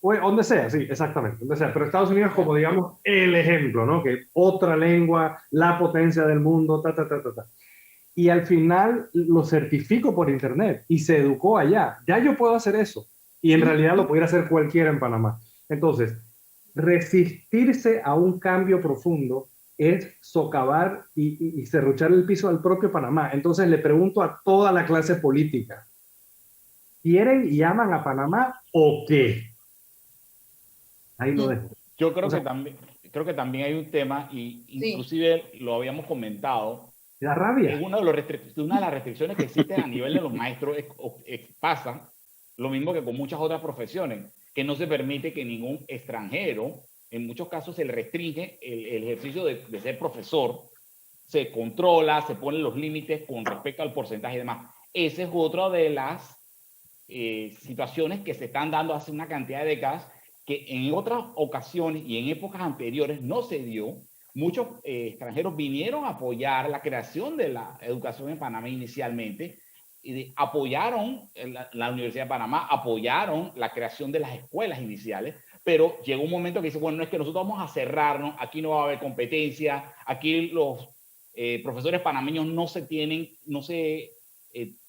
O donde sea, sí, exactamente, donde sea. Pero Estados Unidos como, digamos, el ejemplo, ¿no? Que otra lengua, la potencia del mundo, ta, ta, ta, ta, ta. Y al final lo certifico por internet y se educó allá. Ya yo puedo hacer eso. Y en realidad lo pudiera hacer cualquiera en Panamá. Entonces, resistirse a un cambio profundo es socavar y serruchar el piso al propio Panamá. Entonces le pregunto a toda la clase política, ¿quieren y aman a Panamá o qué? Ahí lo dejo. Yo creo O sea, creo que también hay un tema, y Sí. inclusive lo habíamos comentado, da rabia. es una de las restricciones que existen a nivel de los maestros. Pasa lo mismo que con muchas otras profesiones, que no se permite que ningún extranjero, en muchos casos se le restringe el ejercicio de ser profesor, se controla, se ponen los límites con respecto al porcentaje y demás. Esa es otra de las situaciones que se están dando hace una cantidad de décadas, que en otras ocasiones y en épocas anteriores no se dio. Muchos extranjeros vinieron a apoyar la creación de la educación en Panamá inicialmente, y apoyaron la Universidad de Panamá, apoyaron la creación de las escuelas iniciales, pero llegó un momento que dice, bueno, no es que nosotros vamos a cerrarnos, aquí no va a haber competencia, aquí los profesores panameños tienen que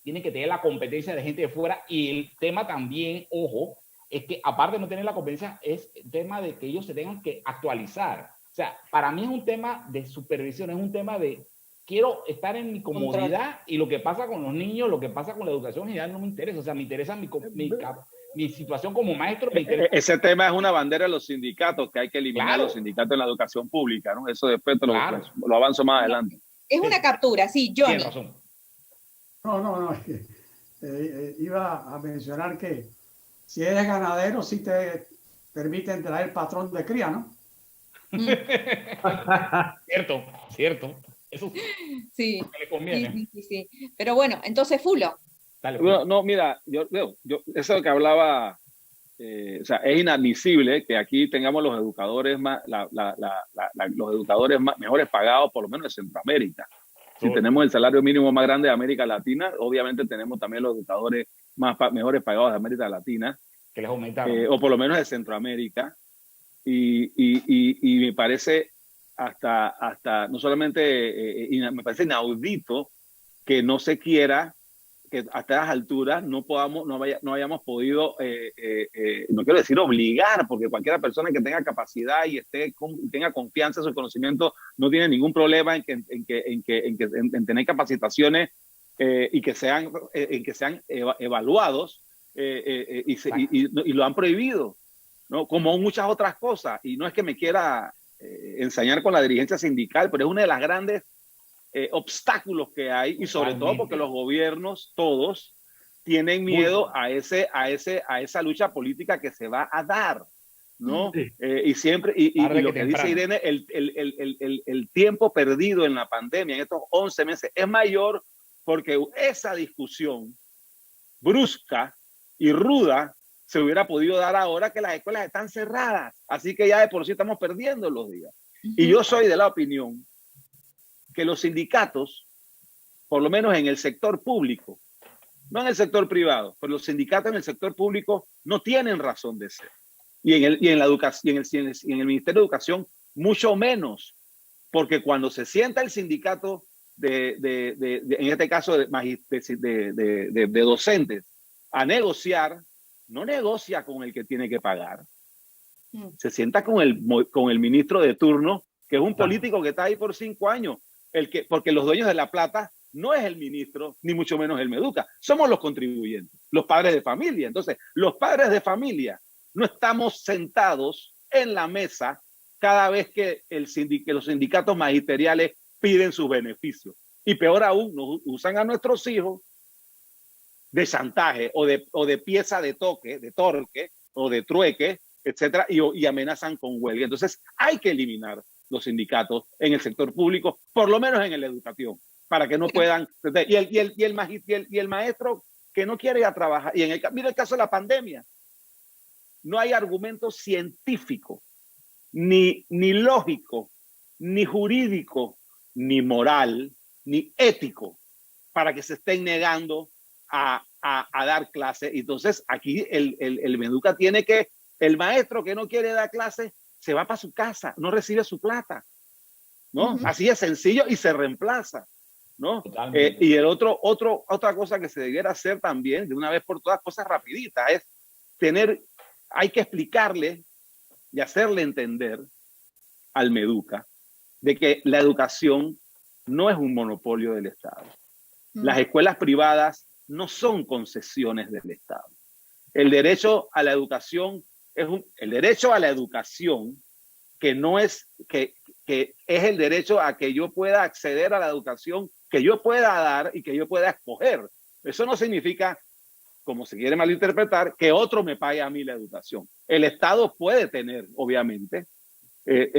tener la competencia de gente de fuera. Y el tema también, ojo, es que aparte de no tener la competencia, es el tema de que ellos se tengan que actualizar. O sea, para mí es un tema de supervisión, es un tema de quiero estar en mi comodidad, y lo que pasa con los niños, lo que pasa con la educación general no me interesa. O sea, me interesa mi situación como maestro. Me interesa. Ese tema es una bandera de los sindicatos, que hay que eliminar, Claro, los sindicatos en la educación pública, ¿no? Eso después claro, lo avanzo más adelante. Es una captura, sí, Johnny. Tienes razón. No, es que iba a mencionar que si eres ganadero, sí te permiten traer patrón de cría, ¿no? Cierto. Eso Sí, le conviene. sí. Pero bueno, entonces Fulo. Dale, Bueno, no, mira, yo eso que hablaba, o sea, es inadmisible que aquí tengamos los educadores los educadores mejores pagados, por lo menos de Centroamérica. Si tenemos el salario mínimo más grande de América Latina, obviamente tenemos también los educadores mejores pagados de América Latina, que les aumentaron. o por lo menos de Centroamérica. Y me parece hasta no solamente, me parece inaudito que no se quiera, que hasta estas alturas no hayamos podido, no quiero decir obligar, porque cualquier persona que tenga capacidad y tenga confianza en su conocimiento no tiene ningún problema en tener capacitaciones y que sean evaluados, y lo han prohibido, ¿no? Como muchas otras cosas. Y no es que me quiera ensañar con la dirigencia sindical, pero es una de las grandes obstáculos que hay, y sobre todo porque los gobiernos todos tienen miedo a esa lucha política que se va a dar, ¿no? Sí. Y siempre, y lo que dice Irene, el tiempo perdido en la pandemia, en estos 11 meses, es mayor porque esa discusión brusca y ruda se hubiera podido dar ahora que las escuelas están cerradas. Así que ya de por sí estamos perdiendo los días. Y yo soy de la opinión que los sindicatos, por lo menos en el sector público, no en el sector privado, pero los sindicatos en el sector público no tienen razón de ser. Y en la educación, y en el Ministerio de Educación, mucho menos, porque cuando se sienta el sindicato en este caso de docentes a negociar, no negocia con el que tiene que pagar. Se sienta con el ministro de turno, que es un político que está ahí por 5 años, porque los dueños de la plata no es el ministro, ni mucho menos el Meduca, somos los contribuyentes, los padres de familia. Entonces, los padres de familia no estamos sentados en la mesa cada vez que los sindicatos magisteriales piden sus beneficios. Y peor aún, nos usan a nuestros hijos de chantaje o de pieza de torque o de trueque, etcétera, y amenazan con huelga. Entonces, hay que eliminar los sindicatos en el sector público, por lo menos en la educación, para que no puedan. Y el maestro que no quiere ir a trabajar. Mira el caso de la pandemia. No hay argumento científico, ni lógico, ni jurídico, ni moral, ni ético, para que se estén negando a dar clases. Entonces, aquí el Meduca tiene que El maestro que no quiere dar clases se va para su casa, no recibe su plata, ¿no? Así es sencillo y se reemplaza, ¿no? Y otra cosa que se debiera hacer también, de una vez por todas, cosas rapiditas, es hay que explicarle y hacerle entender al Meduca de que la educación no es un monopolio del Estado. Las escuelas privadas no son concesiones del Estado. El derecho a la educación el derecho a la educación que es el derecho a que yo pueda acceder a la educación que yo pueda dar y que yo pueda escoger. Eso no significa, como se quiere malinterpretar, que otro me pague a mí la educación. El Estado puede tener, obviamente,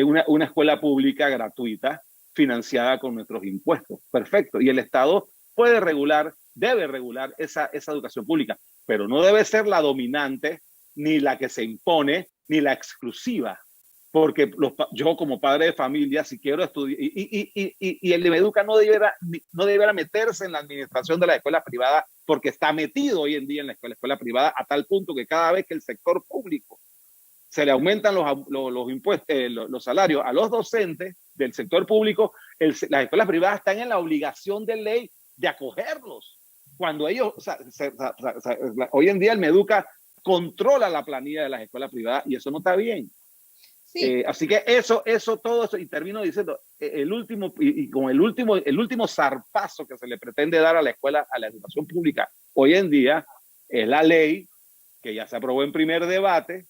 una escuela pública gratuita financiada con nuestros impuestos. Perfecto. Y el Estado puede debe regular esa educación pública, pero no debe ser la dominante, ni la que se impone, ni la exclusiva. Porque yo como padre de familia, si quiero estudiar, y el Meduca no debiera meterse en la administración de la escuela privada, porque está metido hoy en día en la escuela privada a tal punto que cada vez que el sector público se le aumentan los impuestos, los salarios a los docentes del sector público, las escuelas privadas están en la obligación de ley de acogerlos. Cuando ellos, hoy en día el Meduca controla la planilla de las escuelas privadas y eso no está bien. Sí. Así que todo eso, y termino diciendo, el último zarpazo que se le pretende dar a la escuela, a la educación pública hoy en día, es la ley que ya se aprobó en primer debate,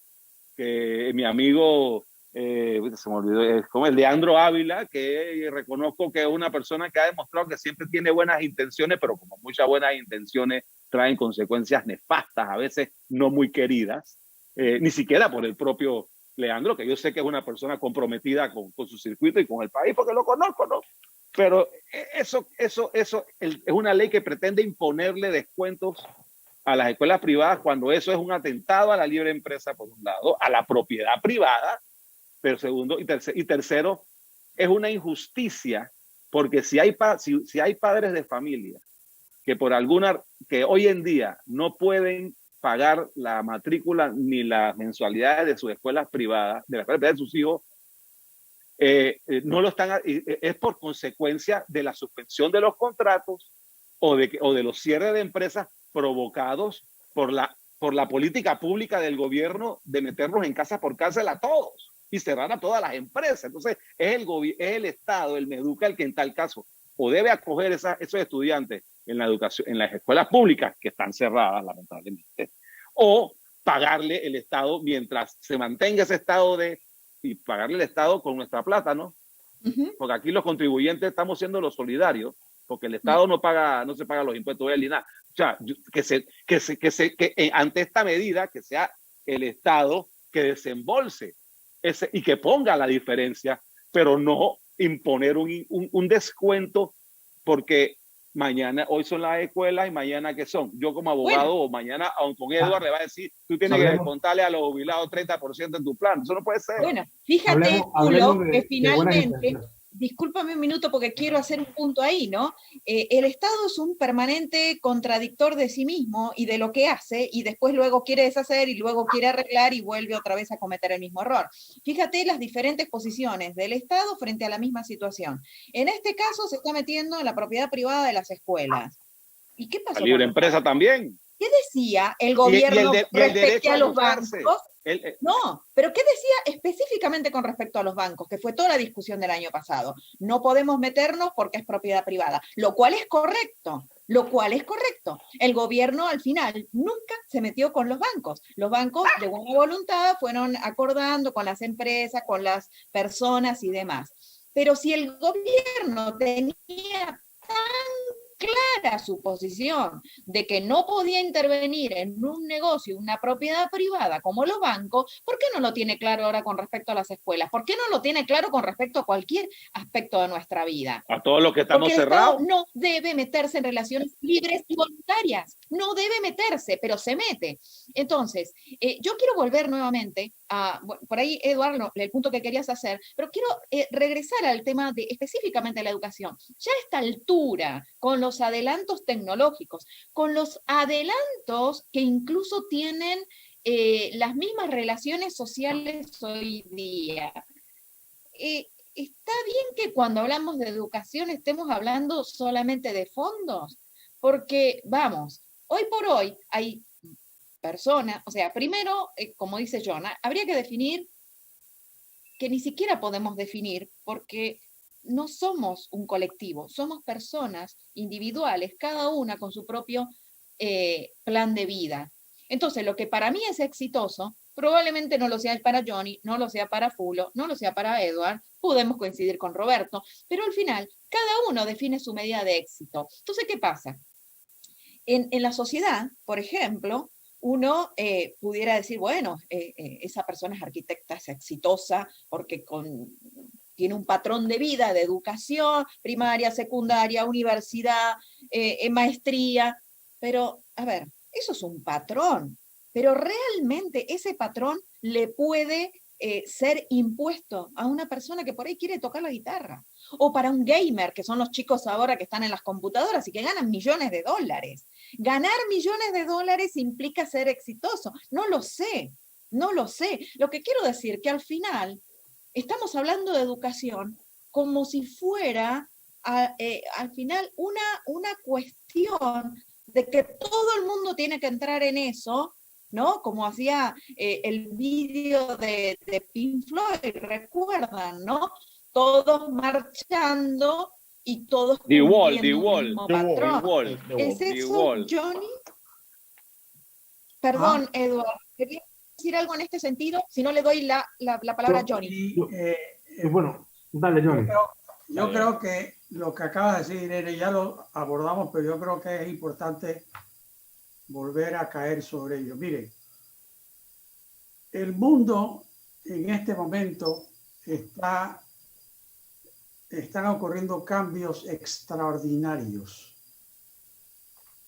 que mi amigo, se me olvidó, es como el Leandro Ávila, que reconozco que es una persona que ha demostrado que siempre tiene buenas intenciones, pero como muchas buenas intenciones traen consecuencias nefastas, a veces no muy queridas, ni siquiera por el propio Leandro, que yo sé que es una persona comprometida con su circuito y con el país, porque lo conozco, ¿no? Pero eso es una ley que pretende imponerle descuentos a las escuelas privadas cuando eso es un atentado a la libre empresa, por un lado, a la propiedad privada, pero segundo y tercero, es una injusticia, porque si hay padres de familia que hoy en día no pueden pagar la matrícula ni las mensualidades de sus escuelas privadas, de la escuela privada de sus hijos, no lo están, es por consecuencia de la suspensión de los contratos o de los cierres de empresas provocados por la política pública del gobierno de meternos en casa por cárcel a todos y cerrar a todas las empresas. Entonces es el Estado, el Meduca, el que en tal caso o debe acoger esos estudiantes en la educación, en las escuelas públicas que están cerradas, lamentablemente, o pagarle el Estado mientras se mantenga ese estado y pagarle el Estado con nuestra plata, ¿no? Porque aquí los contribuyentes estamos siendo los solidarios, porque el Estado no se paga los impuestos de él ni nada. O sea, que ante esta medida, que sea el Estado que desembolse y que ponga la diferencia, pero no imponer un descuento, porque hoy son las escuelas y mañana ¿qué son? Yo como abogado o mañana con Edward le va a decir, tú tienes que contarle a los jubilados 30% en tu plan. Eso no puede ser. Bueno, fíjate, Julio, que finalmente, discúlpame un minuto porque quiero hacer un punto ahí, ¿no? El Estado es un permanente contradictor de sí mismo y de lo que hace, y después luego quiere deshacer y luego quiere arreglar y vuelve otra vez a cometer el mismo error. Fíjate las diferentes posiciones del Estado frente a la misma situación. En este caso se está metiendo en la propiedad privada de las escuelas. ¿Y qué pasó? La libre empresa también. ¿Qué decía el gobierno respecto a los bancos? No, pero ¿qué decía específicamente con respecto a los bancos? Que fue toda la discusión del año pasado. No podemos meternos porque es propiedad privada, lo cual es correcto. El gobierno al final nunca se metió con los bancos. Los bancos de buena voluntad fueron acordando con las empresas, con las personas y demás. Pero si el gobierno tenía tan clara su posición de que no podía intervenir en un negocio, una propiedad privada como los bancos, ¿por qué no lo tiene claro ahora con respecto a las escuelas? ¿Por qué no lo tiene claro con respecto a cualquier aspecto de nuestra vida? A todos los que estamos cerrados. Porque el Estado no debe meterse en relaciones libres y voluntarias. No debe meterse, pero se mete. Entonces, yo quiero volver nuevamente por ahí, Eduardo, el punto que querías hacer, pero quiero regresar al tema específicamente de la educación. Ya a esta altura, con los adelantos tecnológicos, con los adelantos que incluso tienen las mismas relaciones sociales hoy día. ¿Está bien que cuando hablamos de educación estemos hablando solamente de fondos? Porque, vamos, hoy por hoy hay personas, o sea, primero, como dice Jonah, habría que definir, que ni siquiera podemos definir, porque no somos un colectivo, somos personas individuales, cada una con su propio plan de vida. Entonces, lo que para mí es exitoso, probablemente no lo sea para Johnny, no lo sea para Fulo, no lo sea para Edward, podemos coincidir con Roberto, pero al final, cada uno define su medida de éxito. Entonces, ¿qué pasa? En la sociedad, por ejemplo, uno pudiera decir, bueno, esa persona es arquitecta, es exitosa, porque tiene un patrón de vida, de educación, primaria, secundaria, universidad, maestría, pero, a ver, eso es un patrón, pero realmente ese patrón le puede ser impuesto a una persona que por ahí quiere tocar la guitarra, o para un gamer, que son los chicos ahora que están en las computadoras y que ganan millones de dólares. Ganar millones de dólares implica ser exitoso. No lo sé, no lo sé. Lo que quiero decir que al final estamos hablando de educación como si fuera al final una cuestión de que todo el mundo tiene que entrar en eso, ¿no? Como hacía el vídeo de Pink Floyd, recuerdan, ¿no? Todos marchando y todos cumpliendo un mismo patrón. ¿Es eso, Johnny? Perdón, Edward, ¿querías decir algo en este sentido? Si no, le doy la palabra a Johnny. Bueno, dale, Johnny. Yo creo que lo que acaba de decir Irene ya lo abordamos, pero yo creo que es importante volver a caer sobre ello. Mire, el mundo en este momento están ocurriendo cambios extraordinarios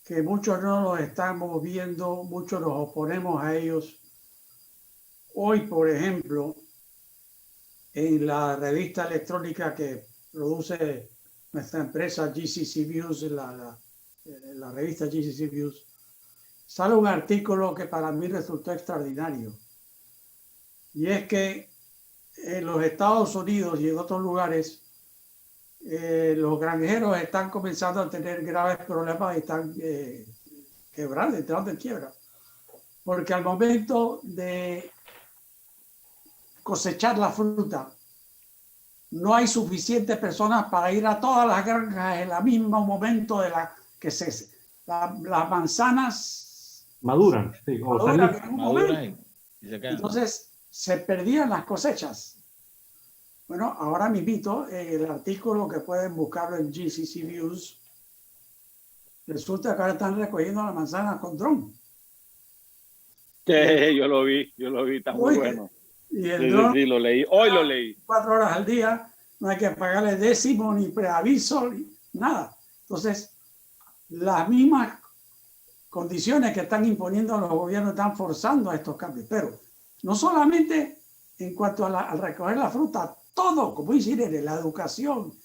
que muchos no los estamos viendo, muchos nos oponemos a ellos. Hoy, por ejemplo, en la revista electrónica que produce nuestra empresa GCC Views, la revista GCC Views, sale un artículo que para mí resultó extraordinario. Y es que en los Estados Unidos y en otros lugares, los granjeros están comenzando a tener graves problemas y están quebrando, entrando en quiebra. Porque al momento de cosechar la fruta, no hay suficientes personas para ir a todas las granjas en el mismo momento de las manzanas maduran, sí, maduran. Entonces se perdían las cosechas. Bueno, ahora mismo el artículo que pueden buscarlo en GCC Views, resulta que ahora están recogiendo las manzanas con dron. Yo lo vi, está muy bueno. Y el dron, sí, lo leí, hoy lo leí. 4 horas al día, no hay que pagarle décimo, ni preaviso, ni nada. Entonces, las mismas condiciones que están imponiendo los gobiernos están forzando a estos cambios. Pero no solamente en cuanto al recoger la fruta, todo, como dice Irene, la educación.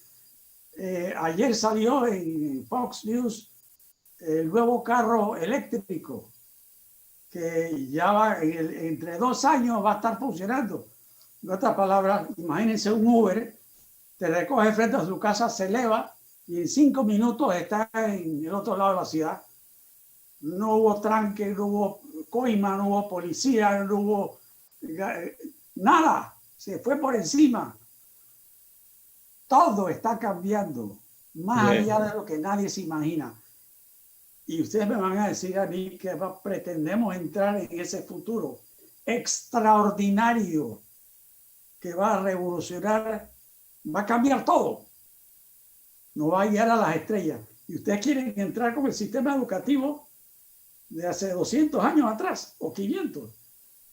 Ayer salió en Fox News el nuevo carro eléctrico que ya va, entre 2 años va a estar funcionando. En otras palabras, imagínense un Uber, te recoge frente a su casa, se eleva y en 5 minutos está en el otro lado de la ciudad. No hubo tranque, no hubo coima, no hubo policía, no hubo nada. Se fue por encima. Todo está cambiando, más allá de lo que nadie se imagina. Y ustedes me van a decir a mí que pretendemos entrar en ese futuro extraordinario que va a revolucionar, va a cambiar todo. No va a guiar a las estrellas. Y ustedes quieren entrar con el sistema educativo de hace 200 años atrás o 500.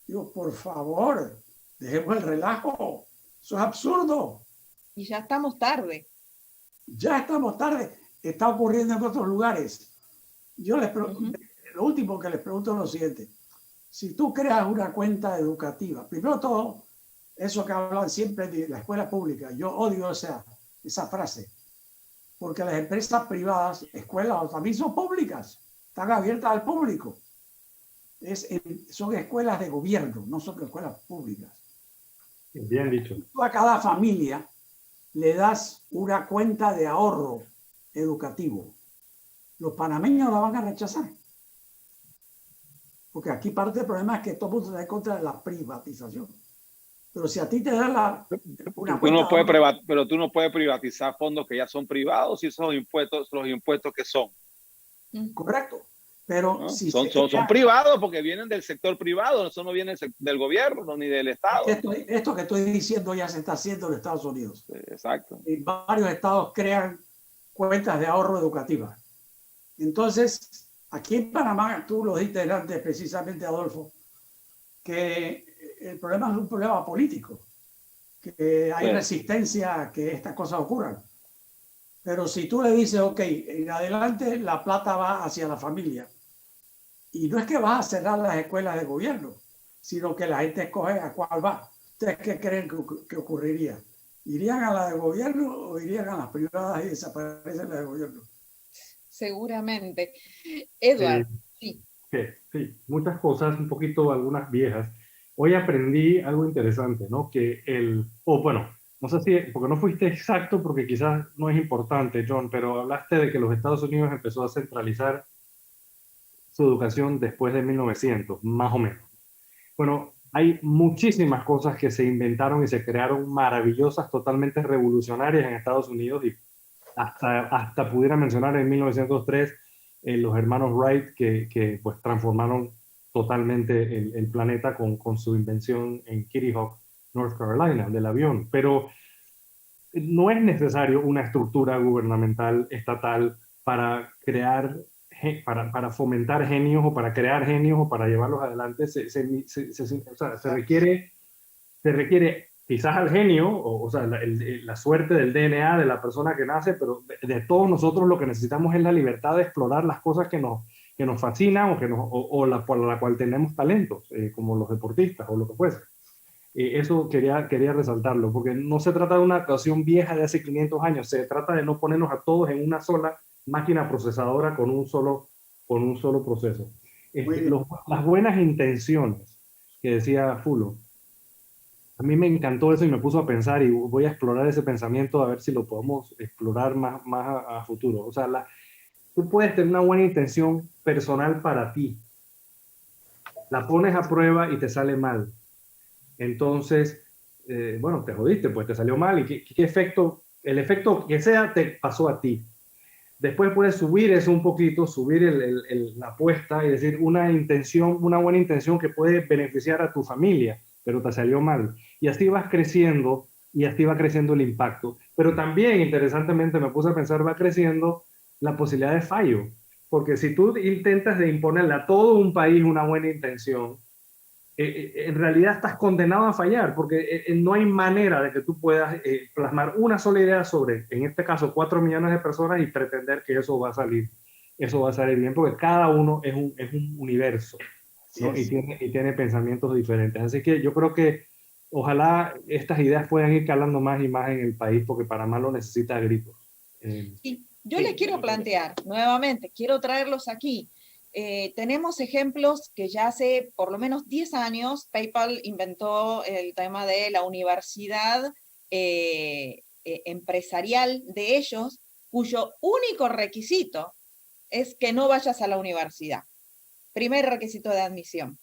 Digo, por favor, dejemos el relajo. Eso es absurdo. Y ya estamos tarde. Ya estamos tarde. Está ocurriendo en otros lugares. Yo lo último que les pregunto es lo siguiente. Si tú creas una cuenta educativa, primero todo, eso que hablan siempre de la escuela pública, yo odio esa frase, porque las empresas privadas, escuelas también son públicas, están abiertas al público. son escuelas de gobierno, no son escuelas públicas. Bien dicho. Tú a cada familia le das una cuenta de ahorro educativo. Los panameños la van a rechazar. Porque aquí parte del problema es que todo el mundo está en contra de la privatización. Pero si a ti te dan pero tú no puedes privatizar fondos que ya son privados y esos impuestos, los impuestos que son. Correcto. Pero ¿no? si son privados porque vienen del sector privado, eso no viene del gobierno ni del Estado. Esto que estoy diciendo ya se está haciendo en Estados Unidos. Sí, exacto. Y varios estados crean cuentas de ahorro educativa. Entonces, aquí en Panamá, tú lo dijiste antes precisamente, Adolfo, que el problema es un problema político, que hay resistencia a que estas cosas ocurran. Pero si tú le dices, ok, en adelante la plata va hacia la familia, y no es que vas a cerrar las escuelas de gobierno, sino que la gente escoge a cuál va. ¿Ustedes qué creen que ocurriría? ¿Irían a la de gobierno o irían a las privadas y desaparecen las de gobierno? Seguramente. Edward, sí. Sí, muchas cosas, un poquito algunas viejas. Hoy aprendí algo interesante, ¿no? Que no sé si, porque no fuiste exacto, porque quizás no es importante, John, pero hablaste de que los Estados Unidos empezó a centralizar su educación después de 1900, más o menos. Bueno, hay muchísimas cosas que se inventaron y se crearon maravillosas, totalmente revolucionarias en Estados Unidos, y hasta pudiera mencionar en 1903 los hermanos Wright que pues transformaron totalmente el planeta con su invención en Kitty Hawk, North Carolina, del avión. Pero no es necesario una estructura gubernamental estatal para crear, para fomentar genios o para crear genios o para llevarlos adelante. Se requiere quizás al genio, o sea, la suerte del DNA de la persona que nace, pero de todos nosotros lo que necesitamos es la libertad de explorar las cosas que nos fascinan o por la cual tenemos talentos, como los deportistas o lo que fuese. Eso quería resaltarlo, porque no se trata de una educación vieja de hace 500 años, se trata de no ponernos a todos en una sola máquina procesadora con un solo proceso. Las buenas intenciones que decía Fulo, a mí me encantó eso y me puso a pensar, y voy a explorar ese pensamiento a ver si lo podemos explorar más a futuro. O sea, tú puedes tener una buena intención personal para ti, la pones a prueba y te sale mal. Entonces, bueno, te jodiste, pues te salió mal. ¿Y qué efecto? El efecto que sea te pasó a ti. Después puedes subir eso un poquito, subir la apuesta y decir una buena intención que puede beneficiar a tu familia, pero te salió mal. Y así vas creciendo y así va creciendo el impacto. Pero también, interesantemente, me puse a pensar, va creciendo la posibilidad de fallo. Porque si tú intentas de imponerle a todo un país una buena intención, en realidad estás condenado a fallar, porque no hay manera de que tú puedas plasmar una sola idea sobre, en este caso, 4 millones de personas y pretender que eso va a salir bien, porque cada uno es un universo, ¿no? Y tiene pensamientos diferentes. Así que yo creo que ojalá estas ideas puedan ir calando más y más en el país, porque Panamá lo necesita a gritos. Sí, yo les quiero plantear nuevamente, quiero traerlos aquí. Tenemos ejemplos que ya hace por lo menos 10 años PayPal inventó el tema de la universidad empresarial de ellos, cuyo único requisito es que no vayas a la universidad. Primer requisito de admisión.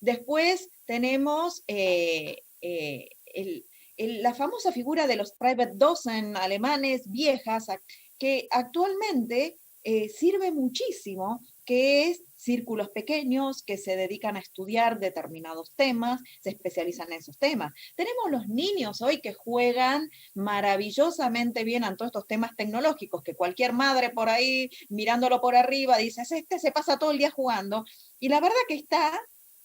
Después tenemos la famosa figura de los private docent alemanes viejas, que actualmente sirve muchísimo, que es círculos pequeños que se dedican a estudiar determinados temas, se especializan en esos temas. Tenemos los niños hoy que juegan maravillosamente bien en todos estos temas tecnológicos, que cualquier madre por ahí, mirándolo por arriba, dice, se pasa todo el día jugando, y la verdad que está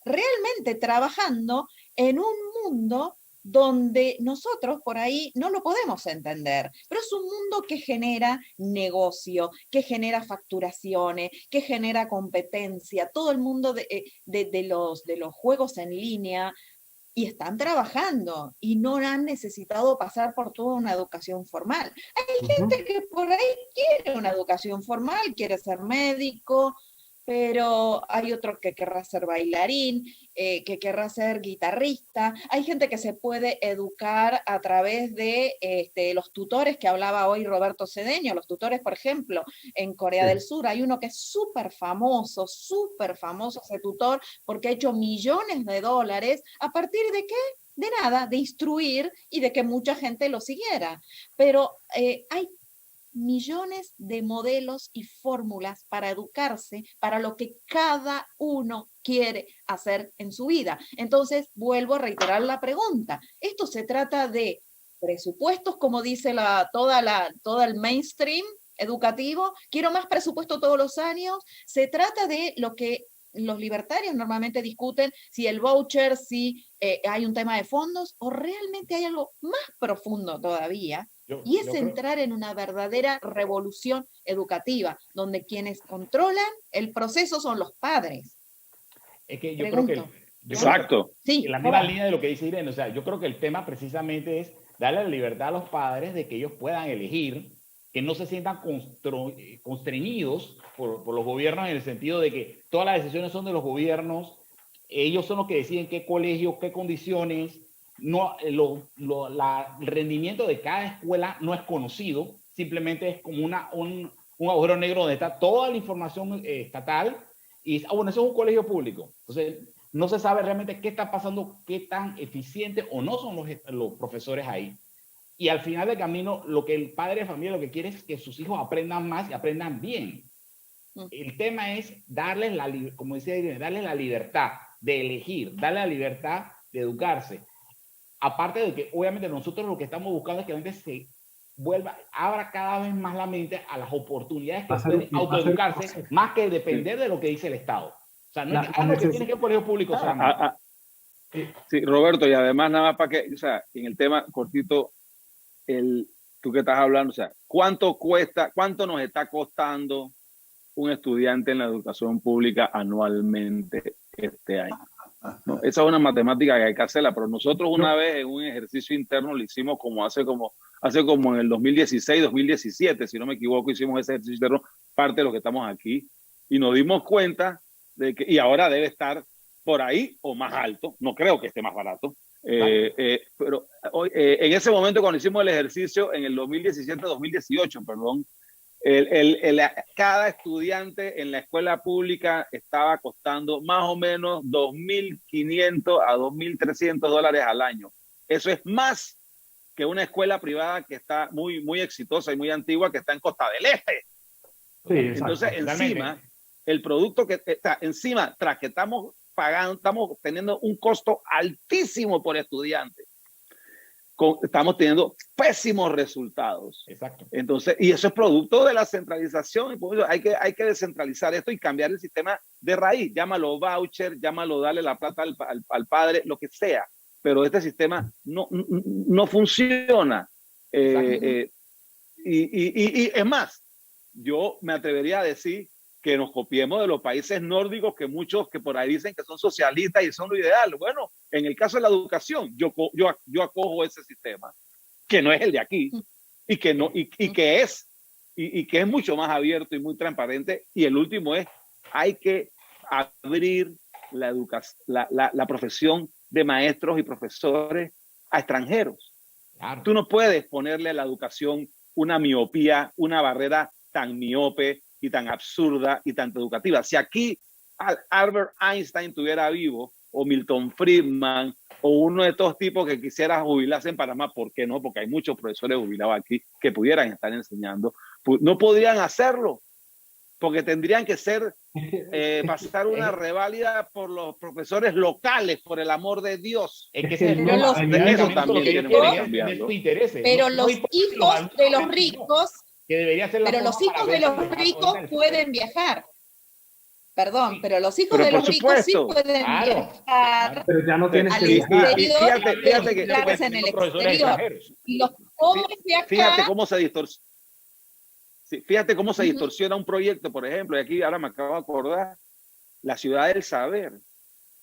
realmente trabajando en un mundo donde nosotros por ahí no lo podemos entender, pero es un mundo que genera negocio, que genera facturaciones, que genera competencia, todo el mundo de los juegos en línea, y están trabajando y no han necesitado pasar por toda una educación formal. Hay gente que por ahí quiere una educación formal, quiere ser médico, pero hay otro que querrá ser bailarín, que querrá ser guitarrista. Hay gente que se puede educar a través de los tutores que hablaba hoy Roberto Cedeño, los tutores, por ejemplo, en Corea del Sur. Hay uno que es súper famoso ese tutor, porque ha hecho millones de dólares. ¿A partir de qué? De nada, de instruir y de que mucha gente lo siguiera. Pero hay millones de modelos y fórmulas para educarse, para lo que cada uno quiere hacer en su vida. Entonces, vuelvo a reiterar la pregunta. Esto se trata de presupuestos, como dice todo el mainstream educativo. Quiero más presupuesto todos los años. Se trata de lo que los libertarios normalmente discuten, si el voucher, si hay un tema de fondos, o realmente hay algo más profundo todavía, y es entrar en una verdadera revolución educativa, donde quienes controlan el proceso son los padres. Es que yo creo que... Exacto. Sí, en la misma línea de lo que dice Irene, o sea, yo creo que el tema precisamente es darle la libertad a los padres de que ellos puedan elegir, que no se sientan constreñidos por los gobiernos, en el sentido de que todas las decisiones son de los gobiernos, ellos son los que deciden qué colegio, qué condiciones. No, el rendimiento de cada escuela no es conocido, simplemente es como un agujero negro donde está toda la información estatal y bueno, eso es un colegio público. Entonces, no se sabe realmente qué está pasando, qué tan eficiente o no son los profesores ahí. Y al final del camino, lo que el padre de familia lo que quiere es que sus hijos aprendan más y aprendan bien. El tema es darles como decía Irene, darles la libertad de elegir, darles la libertad de educarse. Aparte de que, obviamente, nosotros lo que estamos buscando es que la gente se abra cada vez más la mente a las oportunidades que pueden autoeducarse, más que depender de lo que dice el Estado. O sea, no es algo que tiene que ir por el público solamente. Sí, Roberto, y además nada más para que, o sea, en el tema cortito, tú que estás hablando, o sea, ¿cuánto nos está costando un estudiante en la educación pública anualmente este año? ¿No? Esa es una matemática que hay que hacerla, pero nosotros una vez en un ejercicio interno lo hicimos hace como en el 2016, 2017, si no me equivoco, hicimos ese ejercicio interno, parte de lo que estamos aquí, y nos dimos cuenta de que, y ahora debe estar por ahí o más alto, no creo que esté más barato, pero en ese momento cuando hicimos el ejercicio, en el 2017-2018, perdón, cada estudiante en la escuela pública estaba costando más o menos $2.500 a $2.300 al año. Eso es más que una escuela privada que está muy, muy exitosa y muy antigua, que está en Costa del Este. Sí, entonces, encima, el producto que está encima, tras que estamos pagando, estamos teniendo un costo altísimo por estudiante. Estamos teniendo pésimos resultados. Exacto. Entonces, y eso es producto de la centralización. Y por eso hay que descentralizar esto y cambiar el sistema de raíz. Llámalo voucher, llámalo darle la plata al padre, lo que sea. Pero este sistema no funciona. Y es más, yo me atrevería a decir que nos copiemos de los países nórdicos, que muchos que por ahí dicen que son socialistas y son lo ideal. Bueno, en el caso de la educación, yo acojo ese sistema, que no es el de aquí, y que es mucho más abierto y muy transparente. Y el último es, hay que abrir la profesión de maestros y profesores a extranjeros. Claro. Tú no puedes ponerle a la educación una miopía, una barrera tan miope y tan absurda y tan educativa. Si aquí Albert Einstein estuviera vivo, o Milton Friedman, o uno de estos tipos que quisiera jubilarse en Panamá, ¿por qué no? Porque hay muchos profesores jubilados aquí que pudieran estar enseñando. No podrían hacerlo, porque tendrían que pasar una reválida por los profesores locales, por el amor de Dios. Es que eso también tiene que cambiar. Pero los hijos de los ricos, pero los hijos de los ricos pueden viajar. Perdón, pero los hijos de los ricos sí pueden viajar. Pero ya no tienes que viajar. Fíjate que en el exterior. Y los pobres de acá. Fíjate cómo se distorsiona un proyecto, por ejemplo, y aquí ahora me acabo de acordar, la Ciudad del Saber.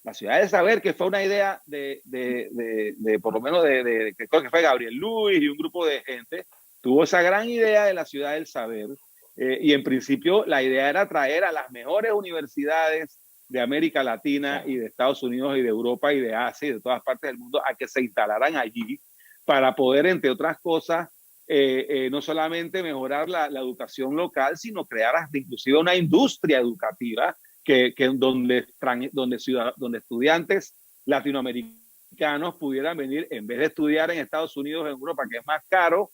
La Ciudad del Saber, que fue una idea por lo menos creo que fue Gabriel Luis y un grupo de gente, tuvo esa gran idea de la Ciudad del Saber, Y en principio la idea era traer a las mejores universidades de América Latina y de Estados Unidos y de Europa y de Asia y de todas partes del mundo a que se instalaran allí para poder, entre otras cosas, no solamente mejorar la educación local, sino crear hasta inclusive una industria educativa donde estudiantes latinoamericanos pudieran venir, en vez de estudiar en Estados Unidos, en Europa, que es más caro,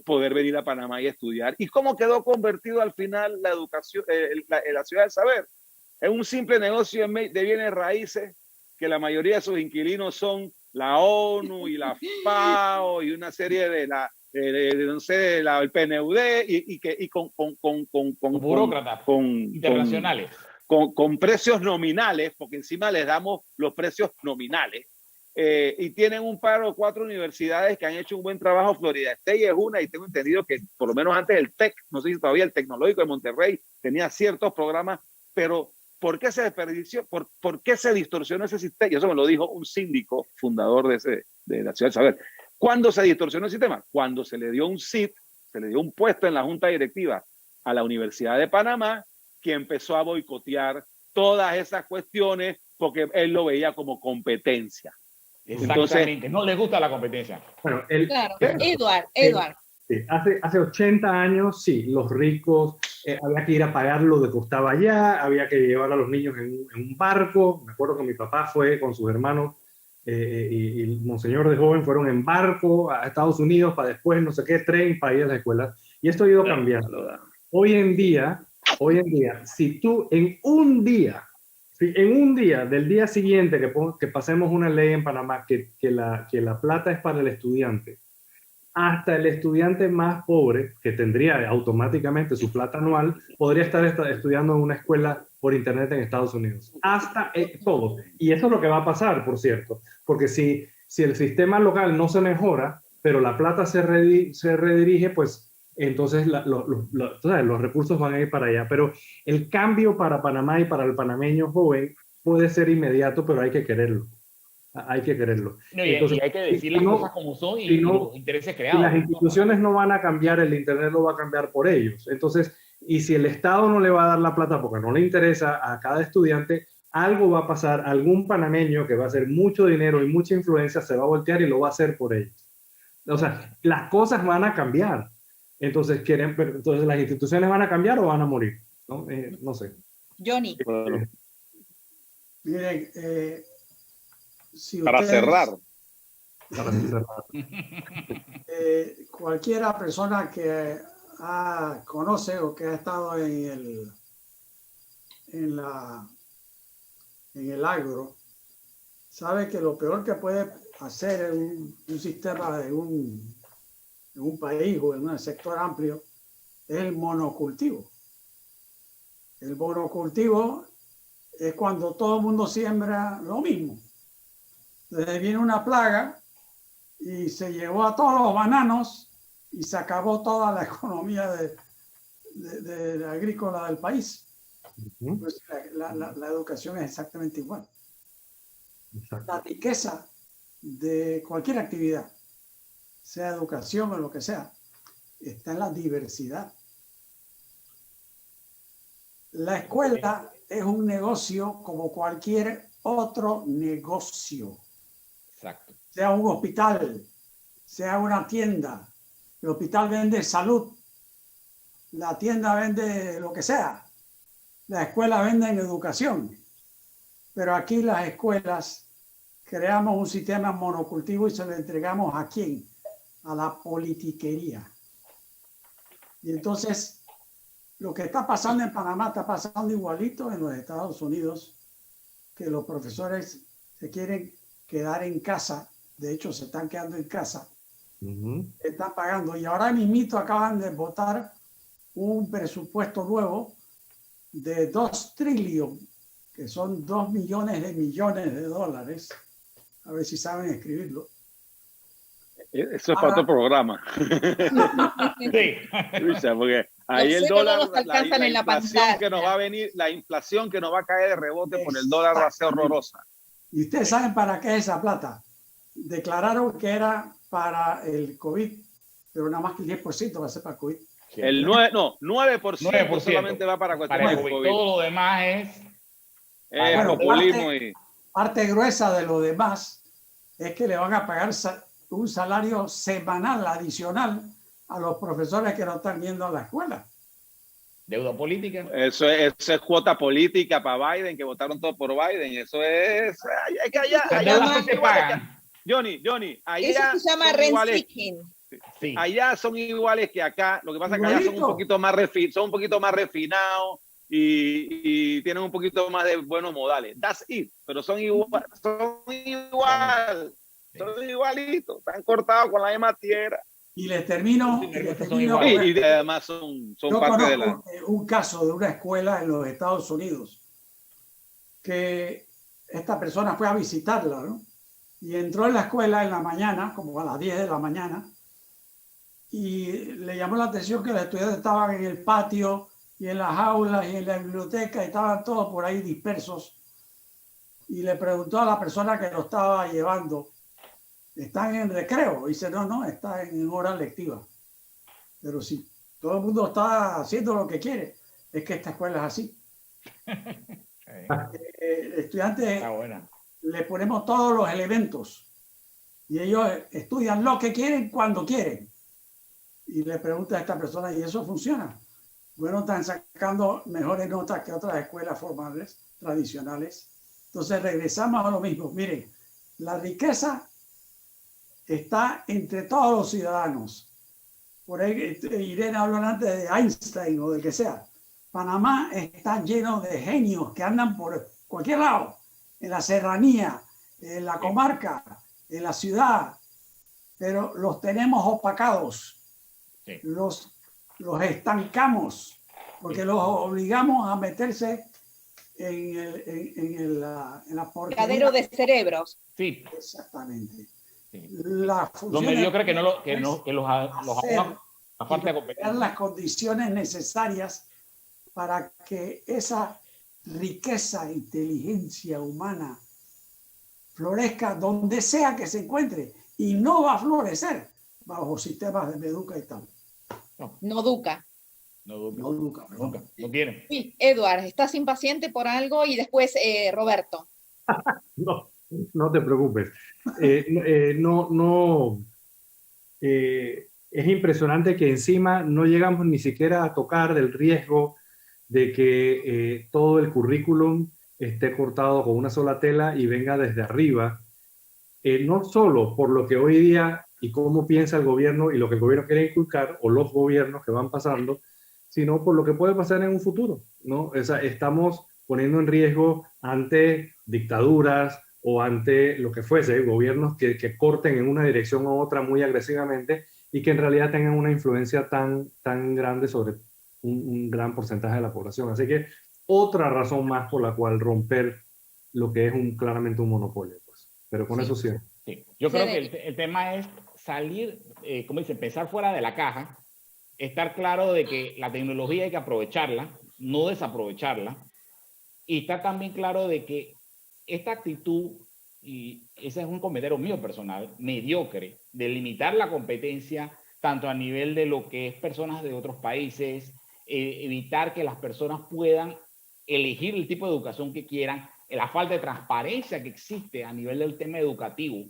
poder venir a Panamá y estudiar. ¿Y cómo quedó convertido al final la educación, la Ciudad del Saber? Es un simple negocio de bienes raíces que la mayoría de sus inquilinos son la ONU y la FAO y una serie de el PNUD y con burócratas internacionales. Con precios nominales, porque encima les damos los precios nominales. Y tienen un par o 4 universidades que han hecho un buen trabajo. Florida State es una, y tengo entendido que por lo menos antes el TEC, no sé si todavía el Tecnológico de Monterrey tenía ciertos programas, pero ¿por qué se desperdició? ¿Por qué se distorsionó ese sistema? Y eso me lo dijo un síndico fundador de la Ciudad del Saber. ¿Cuándo se distorsionó el sistema? Cuando se le dio un SIT, se le dio un puesto en la junta directiva a la Universidad de Panamá, que empezó a boicotear todas esas cuestiones porque él lo veía como competencia. Exactamente, entonces, no les gusta la competencia. Bueno, claro, Edward. Sí, hace 80 años, sí, los ricos, había que ir a pagar lo que costaba allá, había que llevar a los niños en un barco. Me acuerdo que mi papá fue con sus hermanos y Monseñor de joven fueron en barco a Estados Unidos para después no sé qué tren para ir a la escuela. Y esto ha ido cambiando. Hoy en día, si tú en un día del día siguiente que pasemos una ley en Panamá que la plata es para el estudiante, hasta el estudiante más pobre, que tendría automáticamente su plata anual, podría estar estudiando en una escuela por internet en Estados Unidos. Hasta todo. Y eso es lo que va a pasar, por cierto. Porque si el sistema local no se mejora, pero la plata se redirige, pues entonces los recursos van a ir para allá. Pero el cambio para Panamá y para el panameño joven puede ser inmediato, pero hay que quererlo. Hay que quererlo. No, entonces, y hay que decir las cosas como son y los intereses creados. Y las instituciones no van a cambiar, el internet lo va a cambiar por ellos. Entonces, y si el Estado no le va a dar la plata porque no le interesa a cada estudiante, algo va a pasar. Algún panameño que va a hacer mucho dinero y mucha influencia se va a voltear y lo va a hacer por ellos. O sea, las cosas van a cambiar. Entonces, entonces ¿las instituciones van a cambiar o van a morir? No sé. Johnny. Miren, si para cerrar. Cualquiera persona que conoce o que ha estado en el agro sabe que lo peor que puede hacer un sistema de un país o en un sector amplio es el monocultivo. El monocultivo es cuando todo el mundo siembra lo mismo. Entonces viene una plaga y se llevó a todos los bananos y se acabó toda la economía de agrícola del país. Pues la educación es exactamente igual. Exacto. La riqueza de cualquier actividad, sea educación o lo que sea, está en la diversidad. La escuela es un negocio como cualquier otro negocio. Exacto. Sea un hospital, sea una tienda. El hospital vende salud, la tienda vende lo que sea, la escuela vende en educación. Pero aquí las escuelas creamos un sistema monocultivo y se lo entregamos ¿a quién? A la politiquería. Y entonces, lo que está pasando en Panamá está pasando igualito en los Estados Unidos, que los profesores se quieren quedar en casa, de hecho se están quedando en casa, están pagando, y ahora mismito acaban de votar un presupuesto nuevo de 2 trillones, que son 2 millones de dólares, a ver si saben escribirlo. Eso es para otro programa. Sí. Porque ahí el dólar, la inflación que nos va a venir, la inflación que nos va a caer de rebote por el dólar va a ser horrorosa. ¿Y ustedes saben para qué es esa plata? Declararon que era para el COVID, pero nada más que el 10% va a ser para el COVID. Sí. El 9%, 9% solamente va para para cuestiones el de COVID. COVID. Todo lo demás es Bueno, populismo y... parte gruesa de lo demás es que le van a pagar un salario semanal adicional a los profesores que no están yendo a la escuela. deuda política. Eso es cuota política para Biden, que votaron todos por Biden. Eso es... Es que Las allá deudas son sí se iguales pagan. Johnny, Eso allá se llama son rent iguales. seeking. Sí. Allá son iguales que acá. Lo que pasa es que allá son un poquito más, refinados y tienen un poquito más de buenos modales. That's it. Pero son igual. Son igualitos. Están cortados con la misma tierra. Y les termino. Y además son yo parte de conozco un caso de una escuela en los Estados Unidos que esta persona fue a visitarla, ¿no? Y entró en la escuela en la mañana, como a las 10 de la mañana, y le llamó la atención que los estudiantes estaban en el patio y en las aulas y en la biblioteca y estaban todos por ahí dispersos. Y le preguntó a la persona que lo estaba llevando, ¿están en recreo? Y dice, no, está en hora lectiva. Pero si todo el mundo está haciendo lo que quiere, es que esta escuela es así. Estudiantes, le ponemos todos los elementos y ellos estudian lo que quieren cuando quieren. Y le pregunta a esta persona, ¿y eso funciona? Bueno, están sacando mejores notas que otras escuelas formales, tradicionales. Entonces regresamos a lo mismo. Miren, la riqueza está entre todos los ciudadanos. Por ahí Irene habló antes de Einstein o del que sea. Panamá está lleno de genios que andan por cualquier lado, en la serranía, en la comarca, en la ciudad, pero los tenemos opacados. Sí. Los estancamos porque los obligamos a meterse en la porquería. Cadero de cerebros. Sí. Exactamente. Sí. Lo mediocre que los aparte de crear las condiciones necesarias para que esa riqueza e inteligencia humana florezca donde sea que se encuentre, y no va a florecer bajo sistemas de Meduca y tal. No Duca. No quieren. Sí, Edward, ¿estás impaciente por algo? Y después Roberto. No te preocupes. Es impresionante que encima no llegamos ni siquiera a tocar del riesgo de que todo el currículum esté cortado con una sola tela y venga desde arriba, no solo por lo que hoy día y cómo piensa el gobierno y lo que el gobierno quiere inculcar, o los gobiernos que van pasando, sino por lo que puede pasar en un futuro, ¿no? O sea, estamos poniendo en riesgo ante dictaduras o ante lo que fuese, gobiernos que corten en una dirección u otra muy agresivamente y que en realidad tengan una influencia tan grande sobre un gran porcentaje de la población. Así que otra razón más por la cual romper lo que es claramente un monopolio. Pues. Pero con eso sí. Sí. Yo creo que el tema es salir, como dice, pensar fuera de la caja, estar claro de que la tecnología hay que aprovecharla, no desaprovecharla, y estar también claro de que esta actitud, y ese es un comentario mío personal, mediocre, de limitar la competencia tanto a nivel de lo que es personas de otros países, evitar que las personas puedan elegir el tipo de educación que quieran, la falta de transparencia que existe a nivel del tema educativo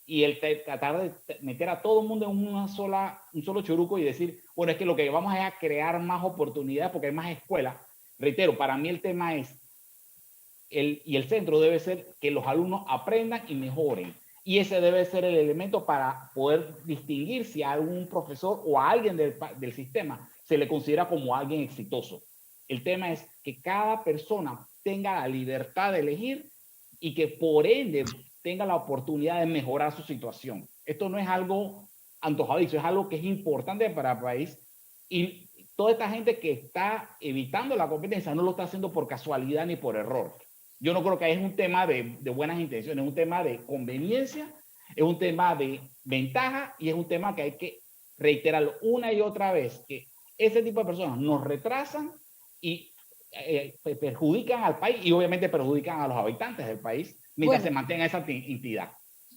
y el tratar de meter a todo el mundo en un solo churuco y decir, bueno, es que lo que vamos es a crear más oportunidades porque hay más escuelas. Reitero, para mí el tema es, y el centro debe ser que los alumnos aprendan y mejoren. Y ese debe ser el elemento para poder distinguir si a algún profesor o a alguien del sistema se le considera como alguien exitoso. El tema es que cada persona tenga la libertad de elegir y que por ende tenga la oportunidad de mejorar su situación. Esto no es algo antojadizo, es algo que es importante para el país, y toda esta gente que está evitando la competencia no lo está haciendo por casualidad ni por error. Yo no creo que es un tema de buenas intenciones, es un tema de conveniencia, es un tema de ventaja y es un tema que hay que reiterarlo una y otra vez, que ese tipo de personas nos retrasan y perjudican al país y obviamente perjudican a los habitantes del país mientras se mantenga esa entidad.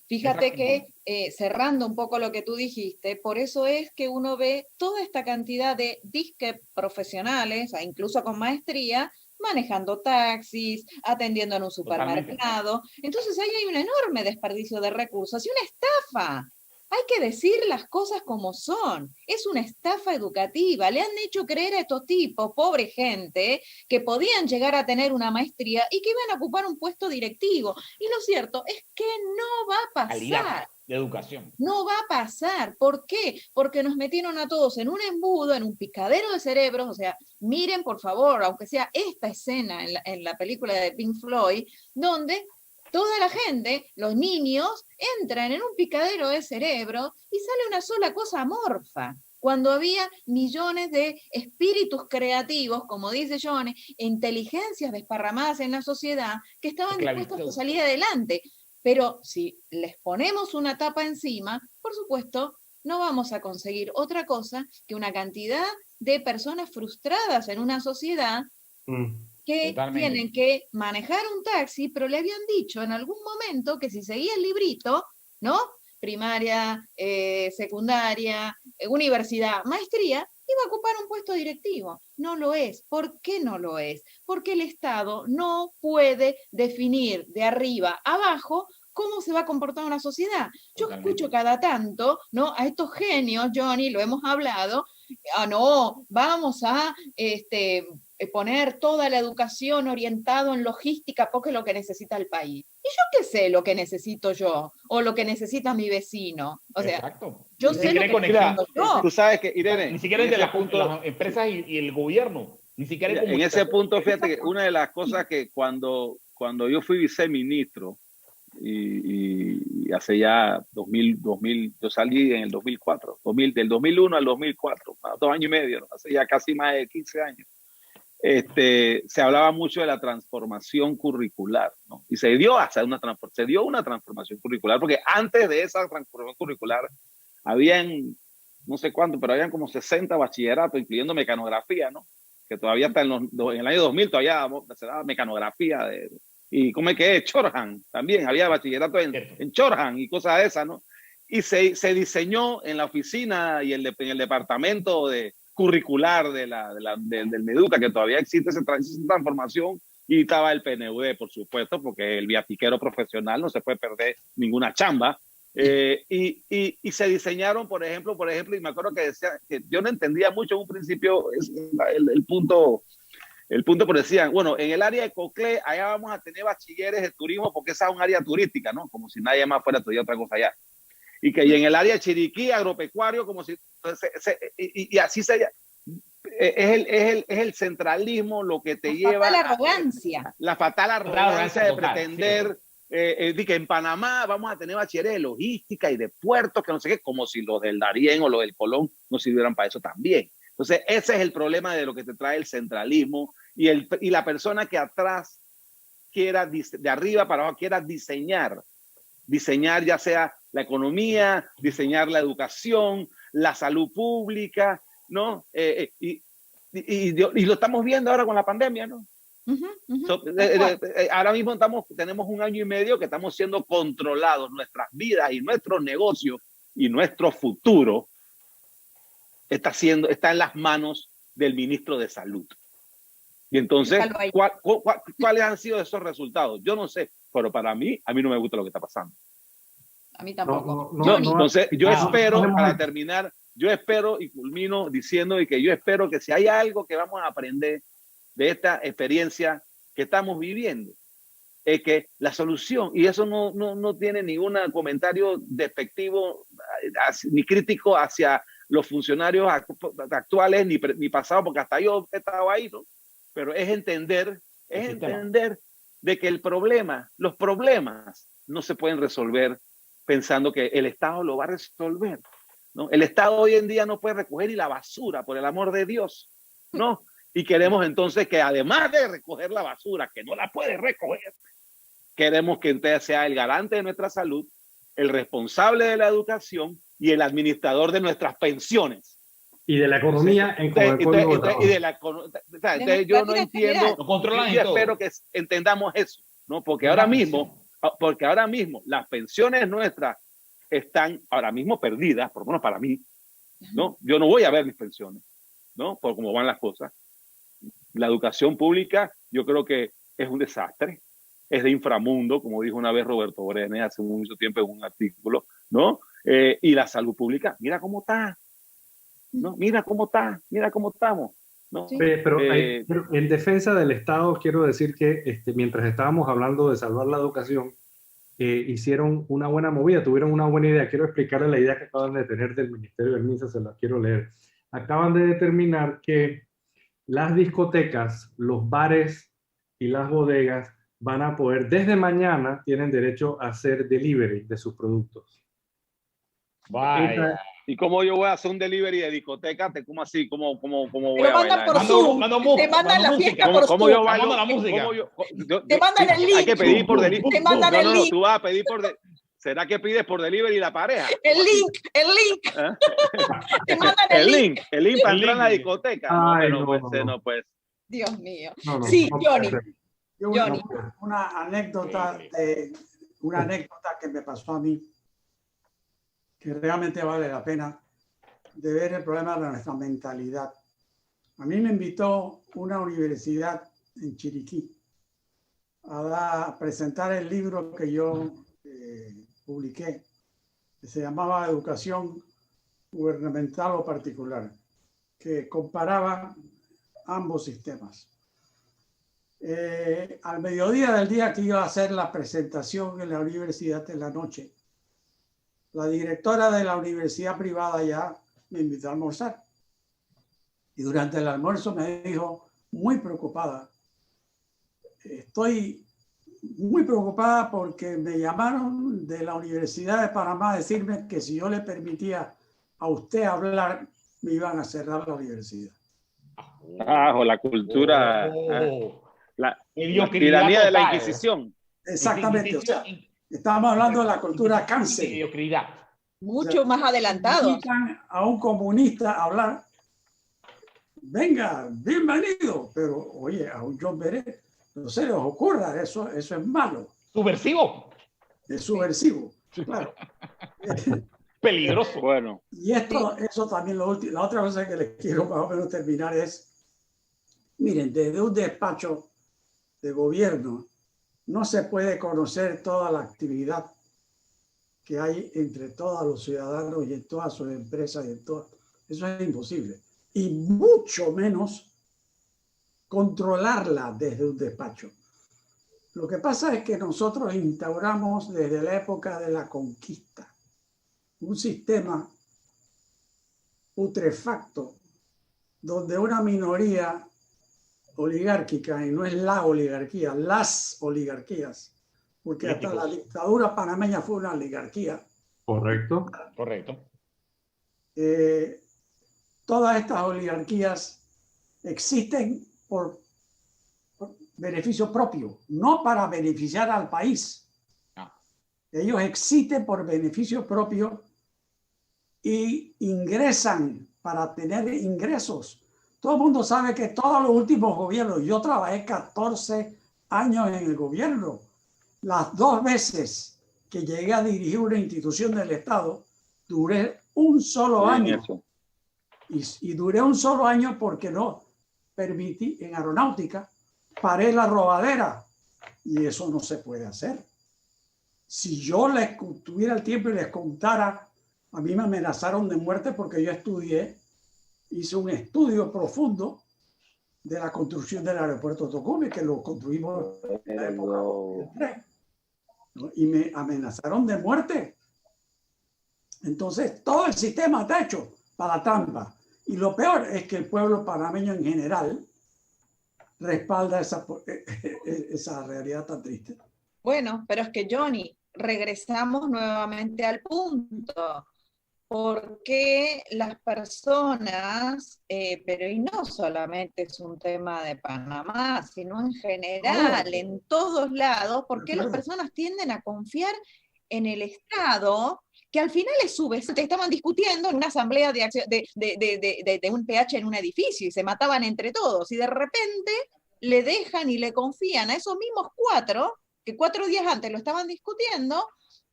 Fíjate que, cerrando un poco lo que tú dijiste, por eso es que uno ve toda esta cantidad de disque profesionales, incluso con maestría, manejando taxis, atendiendo en un supermercado. Entonces ahí hay un enorme desperdicio de recursos y una estafa. Hay que decir las cosas como son. Es una estafa educativa. Le han hecho creer a estos tipos, pobre gente, que podían llegar a tener una maestría y que iban a ocupar un puesto directivo. Y lo cierto es que no va a pasar. Calidad de educación. No va a pasar. ¿Por qué? Porque nos metieron a todos en un embudo, en un picadero de cerebros. O sea, miren por favor, aunque sea esta escena en la película de Pink Floyd, donde toda la gente, los niños, entran en un picadero de cerebro y sale una sola cosa amorfa. Cuando había millones de espíritus creativos, como dice Johnny, inteligencias desparramadas en la sociedad que estaban dispuestos a salir adelante. Pero si les ponemos una tapa encima, por supuesto, no vamos a conseguir otra cosa que una cantidad de personas frustradas en una sociedad que tienen que manejar un taxi, pero le habían dicho en algún momento que si seguía el librito, ¿no? Primaria, secundaria, universidad, maestría, iba a ocupar un puesto directivo. No lo es. ¿Por qué no lo es? Porque el Estado no puede definir de arriba a abajo cómo se va a comportar una sociedad. Yo escucho cada tanto, ¿no? A estos genios, Johnny, lo hemos hablado, no, vamos a poner toda la educación orientada en logística porque es lo que necesita el país. ¿Y yo qué sé lo que necesito yo? O lo que necesita mi vecino. O sea, exacto. Yo sé lo que necesito yo. Tú sabes que, Irene, ni siquiera es de las empresas y el gobierno. Ni siquiera en ese punto, fíjate que una de las cosas que cuando yo fui viceministro, y hace ya 2000, yo salí en el 2004, del 2001 al 2004, 2 años y medio, ¿no? Hace ya casi más de 15 años. Se hablaba mucho de la transformación curricular, ¿no? Y se dio una transformación curricular, porque antes de esa transformación curricular habían, no sé cuánto, pero habían como 60 bachilleratos, incluyendo mecanografía, ¿no? Que todavía está en el año 2000 todavía se daba mecanografía y ¿cómo es que es? Chorhan, también había bachillerato en Chorhan y cosas de esas, ¿no? Y se diseñó en la oficina y en el departamento curricular del Meduca, que todavía existe esa transformación, y estaba el PNUD, por supuesto, porque el viatiquero profesional no se puede perder ninguna chamba. Y se diseñaron, por ejemplo, y me acuerdo que decía que yo no entendía mucho en un principio el punto, pero decían, bueno, en el área de Coclé, allá vamos a tener bachilleres de turismo porque esa es un área turística, ¿no? Como si nadie más fuera a estudiar otra cosa allá. Y en el área de Chiriquí, agropecuario, como si... y así es el centralismo lo que te lleva... La fatal arrogancia de pretender... que en Panamá vamos a tener bachilleres de logística y de puertos, que no sé qué, como si los del Darién o los del Colón no sirvieran para eso también. Entonces, ese es el problema de lo que te trae el centralismo y la persona que atrás quiera, de arriba para abajo, quiera diseñar ya sea la economía, diseñar la educación, la salud pública, ¿no? Y lo estamos viendo ahora con la pandemia, ¿no? Ahora mismo tenemos 1 año y medio que estamos siendo controlados, nuestras vidas y nuestros negocios y nuestro futuro está en las manos del ministro de Salud. Y entonces, ¿cuáles han sido esos resultados? Yo no sé, pero a mí no me gusta lo que está pasando. A mí tampoco. Entonces, yo espero, para terminar, yo espero y culmino diciendo que yo espero que si hay algo que vamos a aprender de esta experiencia que estamos viviendo, es que la solución, y eso no tiene ningún comentario despectivo ni crítico hacia los funcionarios actuales ni pasado, porque hasta yo he estado ahí, ¿no? Pero es entender de que los problemas no se pueden resolver pensando que el Estado lo va a resolver, ¿no? El Estado hoy en día no puede recoger ni la basura, por el amor de Dios, ¿no? Y queremos entonces que además de recoger la basura, que no la puede recoger, queremos que entonces sea el garante de nuestra salud, el responsable de la educación y el administrador de nuestras pensiones. Y de la economía entonces yo no entiendo, yo espero que entendamos eso, ¿no? Porque ahora mismo Porque ahora mismo las pensiones nuestras están ahora mismo perdidas, por lo menos para mí, ¿no? Yo no voy a ver mis pensiones, ¿no? Por cómo van las cosas. La educación pública yo creo que es un desastre, es de inframundo, como dijo una vez Roberto Brenes hace mucho tiempo en un artículo, ¿no? Y la salud pública, mira cómo está, ¿no? Mira cómo está, mira cómo estamos, ¿no? Sí. Pero en defensa del Estado, quiero decir que mientras estábamos hablando de salvar la educación, hicieron una buena movida, tuvieron una buena idea. Quiero explicarles la idea que acaban de tener del Ministerio del MINSA, se la quiero leer. Acaban de determinar que las discotecas, los bares y las bodegas van a poder, desde mañana, tienen derecho a hacer delivery de sus productos. Vaya. ¿Y cómo yo voy a hacer un delivery de discoteca? ¿Cómo así? ¿Cómo voy Te a mandan bailar? por Zoom, te mandan la fiesta por ¿Cómo Zoom. yo bailo? Manda la música. Te mandan el link. Hay que pedir por delivery. Te mandan el link. Tú vas a pedir por delivery. ¿Será que pides por delivery la pareja? El link. ¿Eh? Te mandan el link. El link para entrar en la discoteca. Ay, No, no, puede no, ser, no. no puede ser. Dios mío. No, Sí, no Johnny. puede ser. Yo Johnny. una anécdota que me pasó a mí, que realmente vale la pena de ver el problema de nuestra mentalidad. A mí me invitó una universidad en Chiriquí a presentar el libro que yo publiqué, que se llamaba Educación Gubernamental o Particular, que comparaba ambos sistemas. Al mediodía del día que iba a hacer la presentación en la universidad de la noche, la directora de la universidad privada ya me invitó a almorzar. Y durante el almuerzo me dijo, muy preocupada, estoy muy preocupada porque me llamaron de la Universidad de Panamá a decirme que si yo le permitía a usted hablar, me iban a cerrar la universidad. O la cultura, la tiranía de la Inquisición. Exactamente, o sea, estamos hablando de la cultura cáncer. Mediocridad. Mucho más adelantado. Invitan a un comunista a hablar, venga, bienvenido, pero oye, a un John Bennett no se les ocurra, eso es malo. Subversivo. Es subversivo, claro. Peligroso. Bueno. Y eso también, la otra cosa que les quiero más o menos terminar es, miren, desde un despacho de gobierno no se puede conocer toda la actividad que hay entre todos los ciudadanos y en todas sus empresas y en todo. Eso es imposible. Y mucho menos controlarla desde un despacho. Lo que pasa es que nosotros instauramos desde la época de la conquista un sistema putrefacto donde una minoría oligárquica, y no es la oligarquía, las oligarquías, porque hasta la dictadura panameña fue una oligarquía. Correcto. Correcto. Todas estas oligarquías existen por beneficio propio, no para beneficiar al país. No. Ellos existen por beneficio propio y ingresan para tener ingresos. Todo el mundo sabe que todos los últimos gobiernos, yo trabajé 14 años en el gobierno, las 2 veces que llegué a dirigir una institución del Estado, duré un solo año. Y duré un solo año porque no permití, en aeronáutica, paré la robadera. Y eso no se puede hacer. Si yo les tuviera el tiempo y les contara, a mí me amenazaron de muerte porque yo hice un estudio profundo de la construcción del aeropuerto Tocumen, que lo construimos en la época del tren, ¿no? Y me amenazaron de muerte. Entonces, todo el sistema está hecho para la trampa. Y lo peor es que el pueblo panameño en general respalda esa realidad tan triste. Bueno, pero es que Johnny, regresamos nuevamente al punto. Porque las personas, pero y no solamente es un tema de Panamá, sino en general, en todos lados, porque las personas tienden a confiar en el Estado, que al final es subventivo. Estaban discutiendo en una asamblea de un PH en un edificio y se mataban entre todos, y de repente le dejan y le confían a esos mismos 4 que 4 días antes lo estaban discutiendo,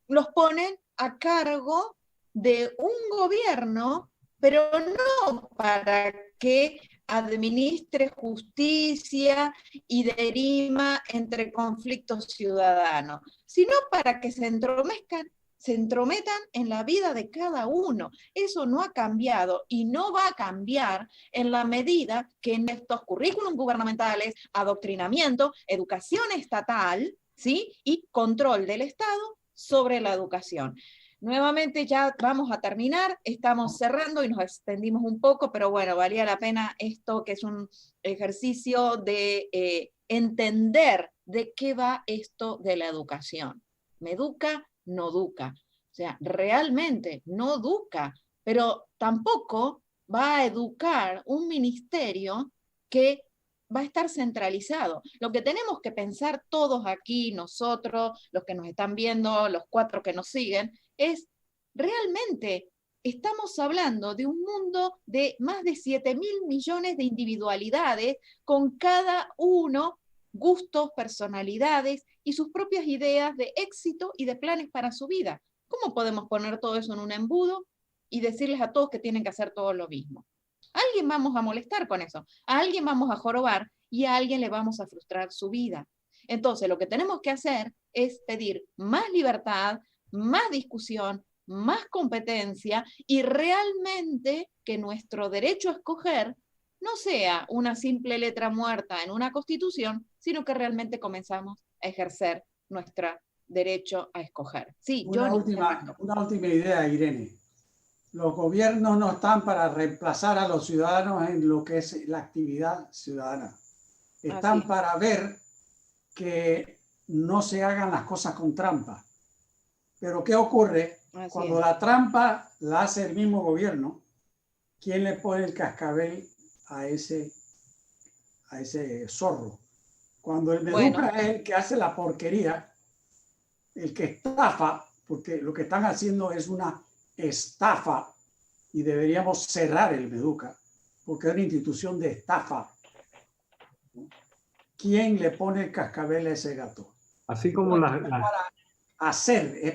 los ponen a cargo de un gobierno, pero no para que administre justicia y derima entre conflictos ciudadanos, sino para que se entrometan en la vida de cada uno. Eso no ha cambiado y no va a cambiar en la medida que en estos currículums gubernamentales, adoctrinamiento, educación estatal, ¿sí? Y control del Estado sobre la educación. Nuevamente ya vamos a terminar, estamos cerrando y nos extendimos un poco, pero bueno, valía la pena esto que es un ejercicio de entender de qué va esto de la educación. ¿Me educa? No educa. O sea, realmente no educa, pero tampoco va a educar un ministerio que va a estar centralizado. Lo que tenemos que pensar todos aquí, nosotros, los que nos están viendo, los 4 que nos siguen, es realmente estamos hablando de un mundo de más de 7.000 millones de individualidades con cada uno gustos, personalidades y sus propias ideas de éxito y de planes para su vida. ¿Cómo podemos poner todo eso en un embudo y decirles a todos que tienen que hacer todo lo mismo? A alguien vamos a molestar con eso, a alguien vamos a jorobar y a alguien le vamos a frustrar su vida. Entonces, lo que tenemos que hacer es pedir más libertad, más discusión, más competencia y realmente que nuestro derecho a escoger no sea una simple letra muerta en una constitución, sino que realmente comenzamos a ejercer nuestro derecho a escoger. Sí, una última idea, Irene. Los gobiernos no están para reemplazar a los ciudadanos en lo que es la actividad ciudadana. Están para ver que no se hagan las cosas con trampa. Pero ¿qué ocurre? Cuando la trampa la hace el mismo gobierno, ¿quién le pone el cascabel a ese zorro? Cuando el meduca es el que hace la porquería, el que estafa, porque lo que están haciendo es una estafa y deberíamos cerrar el Meduca porque es una institución de estafa. ¿Quién le pone el cascabel a ese gato? Así como es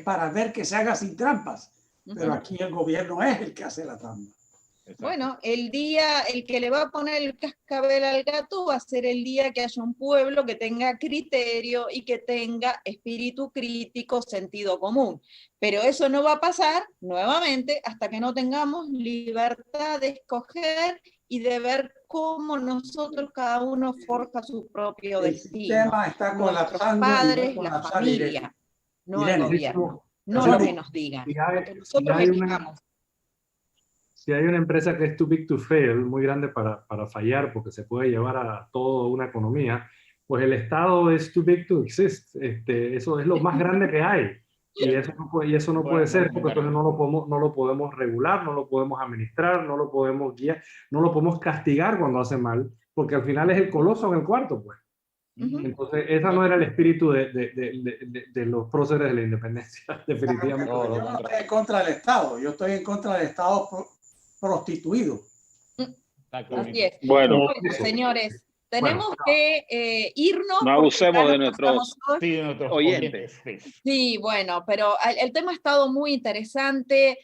para ver que se haga sin trampas, pero aquí el gobierno es el que hace la trampa. Exacto. Bueno, el que le va a poner el cascabel al gato va a ser el día que haya un pueblo que tenga criterio y que tenga espíritu crítico, sentido común. Pero eso no va a pasar, nuevamente, hasta que no tengamos libertad de escoger y de ver cómo nosotros cada uno forja su propio destino. El sistema está colapsando. Nuestros padres, la familia, no el gobierno. No lo que nos digan. Nosotros explicamos. Si hay una empresa que es too big to fail, muy grande para fallar, porque se puede llevar a toda una economía, pues el Estado es too big to exist. Eso es lo más grande que hay. Y eso no puede ser, porque entonces no lo podemos regular, no lo podemos administrar, no lo podemos guiar, no lo podemos castigar cuando hace mal, porque al final es el coloso en el cuarto, pues. Entonces, ese no era el espíritu de los próceres de la independencia, definitivamente. Yo no estoy en contra del Estado, yo estoy en contra del Estado prostituido. Así es. Bueno, señores, tenemos que irnos. No abusemos de nuestros oyentes. Sí, bueno, pero el tema ha estado muy interesante.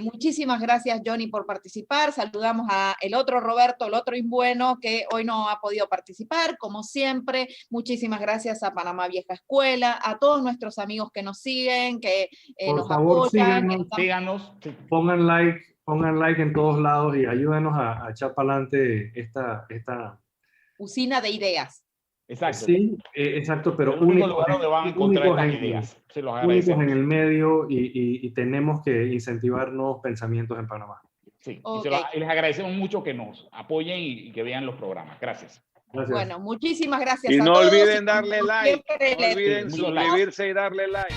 Muchísimas gracias, Johnny, por participar. Saludamos a el otro Roberto, el otro Imbueno, que hoy no ha podido participar, como siempre. Muchísimas gracias a Panamá Vieja Escuela, a todos nuestros amigos que nos siguen, que nos apoyan. Síganos, pongan like en todos lados y ayúdenos a echar para adelante esta usina de ideas. Exacto. Sí, exacto, pero únicos donde van a encontrar estas ideas. Se los agradecemos. En el medio y tenemos que incentivar nuevos pensamientos en Panamá. Sí, y les agradecemos mucho que nos apoyen y que vean los programas. Gracias. Bueno, muchísimas gracias y a no todos. Olviden darle like. No olviden suscribirse y darle like.